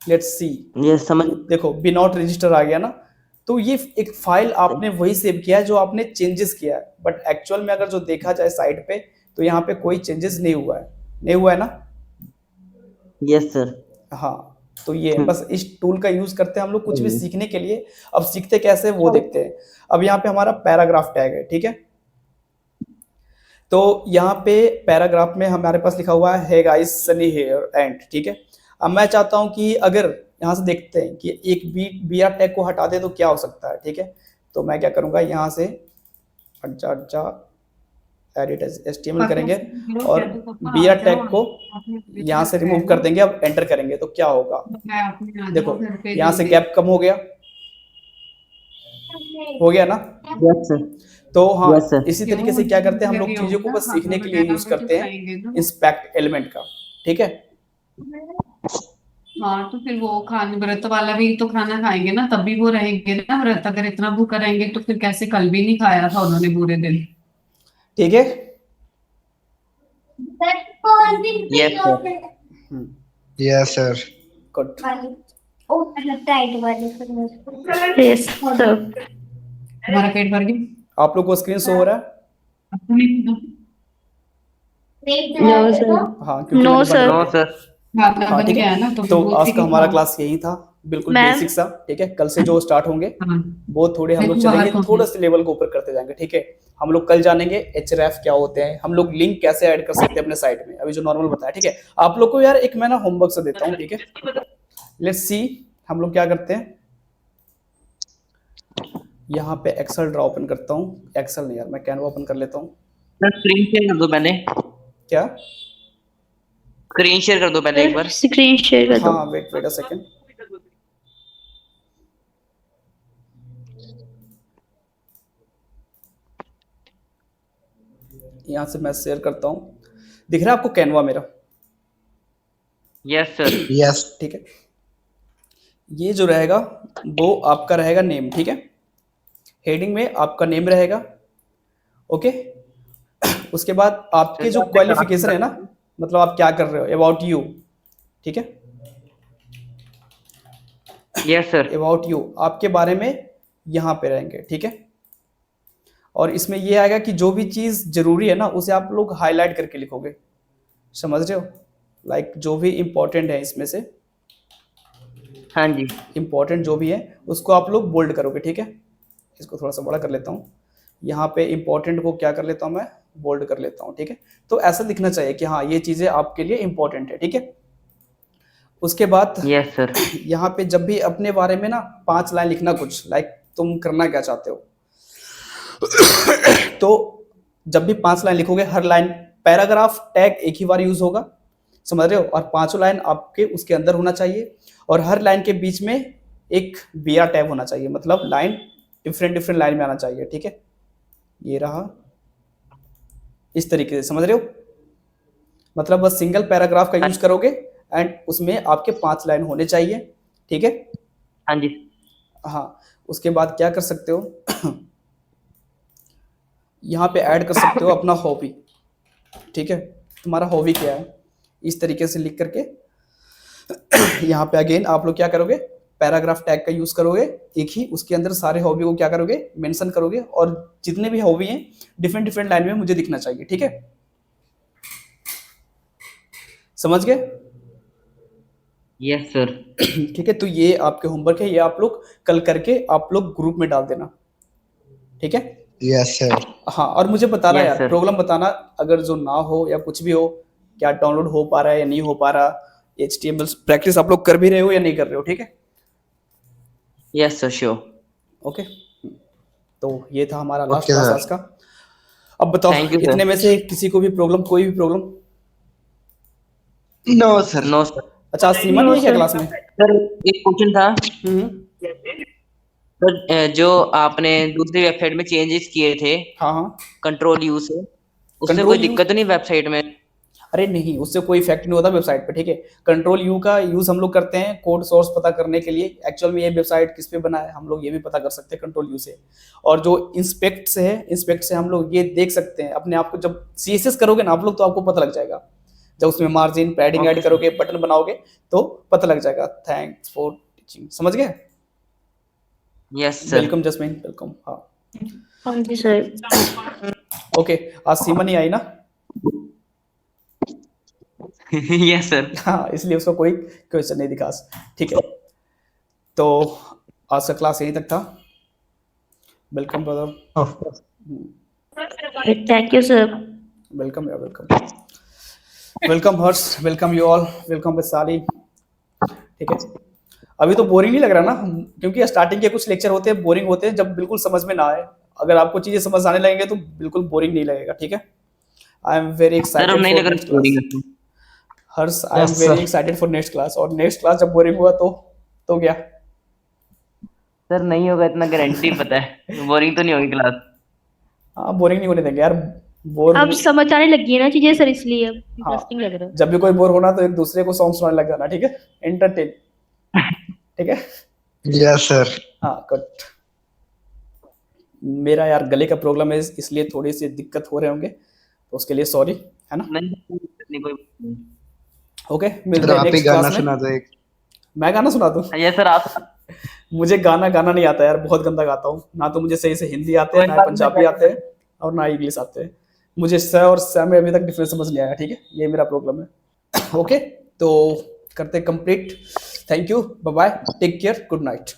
लेट्स सी, ये समझ। देखो बी नॉट रजिस्टर आ गया ना। तो ये एक फाइल आपने वही सेव किया है जो आपने चेंजेस किया है, बट एक्चुअल में अगर जो देखा जाए साइट पे तो यहाँ पे कोई चेंजेस नहीं हुआ है, नहीं हुआ है ना? Yes sir. हाँ, तो ये बस इस टूल का यूज करते हैं हम लोग कुछ भी सीखने के लिए। अब सीखते कैसे वो देखते हैं। अब यहाँ पे हमारा पैराग्राफ टैग है, ठीक है। तो यहाँ पे पैराग्राफ में हमारे पास लिखा हुआ है hey guys Sunny here and, ठीक है। अब मैं चाहता हूँ कि अगर यहाँ से देखते हैं कि एक बी आर टैग को हटा दे तो क्या हो सकता है, ठीक है। तो मैं क्या करूँगा, यहाँ से हट जा एडिट HTML करेंगे और बियर टैग को यहाँ से रिमूव कर देंगे। अब एंटर करेंगे तो क्या होगा, देखो यहाँ से गैप कम हो गया ना। Yes, sir. तो हाँ, Yes, sir. इसी तरीके से क्या करते हैं हम लोग चीजों को बस सीखने के लिए यूज करते हैं इंस्पेक्ट एलिमेंट का, ठीक है। हाँ, तो फिर वो खाने व्रत वाला भी तो खाना खाएंगे ना, तब भी वो रहेंगे ना व्रत। अगर इतना भूखा रहेंगे तो फिर कैसे, कल भी नहीं खाया था उन्होंने पूरे दिन। ठीक है, Yes, sir. Yes sir. Good. Yes, sir. हमारा पेट भर गया। आप लोग को स्क्रीन शो हो रहा है? आपको नहीं पता? No, sir. हाँ, क्योंकि No, मैंने बंद sir. कर No, दिया। sir. हाँ, अपना हाँ, बन ठीक गया है। ना, तो तो वो आज उसी का की हमारा खाओ। क्लास यही था, बिल्कुल मैम। बेसिक सा, ठीक है। कल से जो स्टार्ट होंगे हाँ, वो थोड़े हम लोग देखो बाहर चलेंगे, कौन थोड़ा है? से लेवल को ऊपर करते जाएंगे, ठीक है। हम लोग कल जानेंगे href क्या होते हैं, हम लोग लिंक कैसे ऐड कर सकते हैं अपने साइट में, अभी जो नॉर्मल बताया, ठीक है। आप लोग को यार एक मैं ना होमवर्क से देता हूँ, ठीक है। लेट्स सी हम लोग क्या करते हैं। यहाँ पे एक्सेल ड्रा ओपन करता हूँ, एक्सेल नहीं यार, मैं कैनवा ओपन कर लेता हूँ। Sir, screen share कर दो पहले। क्या? Screen share कर दो पहले एक बार। Screen share कर दो। हाँ, वेट अ सेकेंड। यहाँ से मैं शेयर करता हूँ, दिख रहा है आपको कैनवा मेरा? Yes, sir. यस ठीक है। ये जो रहेगा वो आपका रहेगा नेम, ठीक है। हेडिंग में आपका नेम रहेगा, ओके। उसके बाद आपके जो क्वालिफिकेशन है ना, मतलब आप क्या कर रहे हो, अबाउट यू, ठीक है। Yes, sir. अबाउट यू आपके बारे में यहाँ पे रहेंगे, ठीक है। और इसमें ये आएगा कि जो भी चीज़ जरूरी है ना उसे आप लोग हाईलाइट करके लिखोगे, समझ रहे हो। लाइक जो भी इम्पोर्टेंट है इसमें से, हाँ जी। इम्पोर्टेंट जो भी है उसको आप लोग बोल्ड करोगे, ठीक है। इसको थोड़ा सा बड़ा कर लेता हूँ, यहाँ पे इम्पोर्टेंट को क्या कर लेता हूँ मैं, बोल्ड कर लेता हूँ, ठीक है। तो ऐसा लिखना चाहिए कि हाँ ये चीज़ें आपके लिए इम्पोर्टेंट है, ठीक है। उसके बाद Yes, sir. यहाँ पे जब भी अपने बारे में ना 5 लाइन लिखना कुछ, लाइक तुम करना क्या चाहते हो। तो जब भी 5 लाइन लिखोगे, हर लाइन पैराग्राफ टैग एक ही बार यूज होगा, समझ रहे हो। और 5 लाइन आपके उसके अंदर होना चाहिए, और हर लाइन के बीच में एक बियर टैग होना चाहिए, मतलब लाइन डिफरेंट लाइन में आना चाहिए, ठीक है। ये रहा, इस तरीके से, समझ रहे हो। मतलब बस सिंगल पैराग्राफ का यूज करोगे एंड उसमें आपके 5 लाइन होने चाहिए, ठीक है। हाँ जी। हाँ, उसके बाद क्या कर सकते हो, यहाँ पे ऐड कर सकते हो अपना हॉबी, ठीक है। तुम्हारा हॉबी क्या है, इस तरीके से लिख करके यहाँ पे अगेन आप लोग क्या करोगे, पैराग्राफ टैग का यूज करोगे एक ही, उसके अंदर सारे हॉबी को क्या करोगे, मेंशन करोगे। और जितने भी हॉबी हैं डिफरेंट लाइन में मुझे दिखना चाहिए, ठीक है। समझ गए? Yes, sir. ठीक है। तो ये आपके होमवर्क है, ये आप लोग कल करके आप लोग ग्रुप में डाल देना, ठीक है। Yes sir. हाँ, और मुझे बताना Yes, यार, sir. प्रॉब्लम बताना अगर जो ना हो या कुछ भी हो, क्या डाउनलोड हो पा रहा है या नहीं हो पा रहा, HTML प्रैक्टिस आप लोग कर भी रहे हो या नहीं कर रहे हो, ठीक है। Yes, sir. Sure. ओके, तो ये था हमारा लास्ट Okay, क्लास sir. आज का। अब बताओ, Thank you, sir. इतने में से किसी को भी प्रॉब्लम, कोई भी problem? No sir. No, sir. अच्छा, आज सीमा नहीं है क्या क्लास में? सर एक क्वेश्चन था। हम्म, सर जो आपने दूसरी वेबसाइट में चेंजेस किए थे हाँ हाँ। कंट्रोल यू से, उससे Control कोई U? दिक्कत नहीं वेबसाइट में? अरे नहीं, उससे कोई इफेक्ट नहीं होता वेबसाइट पे, ठीक है। कंट्रोल यू का यूज हम लोग करते हैं कोड सोर्स पता करने के लिए, एक्चुअल में ये वेबसाइट किस पे बना है हम लोग ये भी पता कर सकते हैं कंट्रोल यू से। और जो इंस्पेक्ट से है, इंस्पेक्ट से हम लोग ये देख सकते हैं अपने आप को, जब CSS करोगे ना आप लोग तो आपको पता लग जाएगा, जब उसमें मार्जिन पैडिंग Okay. ऐड करोगे, बटन बनाओगे तो पता लग जाएगा। थैंक्स फॉर टीचिंग, समझ गए? Yes sir. Welcome jasmine, welcome. हाँ हाँ जी सर। ओके, आज सीमा नहीं आई ना? Yes sir. हाँ, इसलिए उसको कोई क्वेश्चन नहीं दिखा, ठीक है। तो आज का क्लास यहीं तक था। Welcome brother. Thank you sir. Welcome यार, welcome. Welcome Harsh, welcome you all, welcome Vaishali, ठीक है। अभी तो बोरिंग नहीं लग रहा ना, क्योंकि स्टार्टिंग के कुछ लेक्चर होते हैं बोरिंग होते हैं, जब बिल्कुल समझ में ना आए। अगर आपको चीजें समझ आने लगेंगे तो बिल्कुल बोरिंग नहीं लगेगा, ठीक है। आई एम वेरी सर हम एक्साइटेड नहीं फॉर लग नेक्स्ट रहा boring class. Harsh, I am Yes, very sir. Excited for next class. और नेक्स्ट क्लास जब बोरिंग हुआ तो क्या? सर नहीं होगा, इतना गारंटी पता है, बोरिंग तो नहीं होगी क्लास। हाँ, बोरिंग नहीं होने देंगे यार। बोर अब समझ आने लगी है ना चीजें सर, इसलिए अब हाँ, इंटरेस्टिंग लग रहा है। जब भी कोई बोर होना तो एक दूसरे को सॉन्ग सुनाने लग जाना, ठीक है? एंटरटेन, ठीक है? Yes, sir. हाँ, गुड। मेरा यार गले का प्रॉब्लम है, इसलिए थोड़ी सी दिक्कत हो रहे होंगे, तो उसके लिए सॉरी, है ना? नहीं कोई। ओके, सर मिलते हैं आप ही नेक्स्ट गाना क्लास में। सुना दो एक। मैं गाना सुना दूं? ये सर आप मुझे गाना नहीं आता यार, बहुत गंदा गाता हूँ। ना तो मुझे सही से हिंदी आते हैं, कोई ना बात नहीं, पंजाबी आते हैं, और ना इंग्लिश आते हैं। मुझे स और स में अभी तक डिफरेंस समझ नहीं आया, ठीक है? ये मेरा प्रॉब्लम है। ओके, तो करते complete. Thank you, bye bye, take care, good night.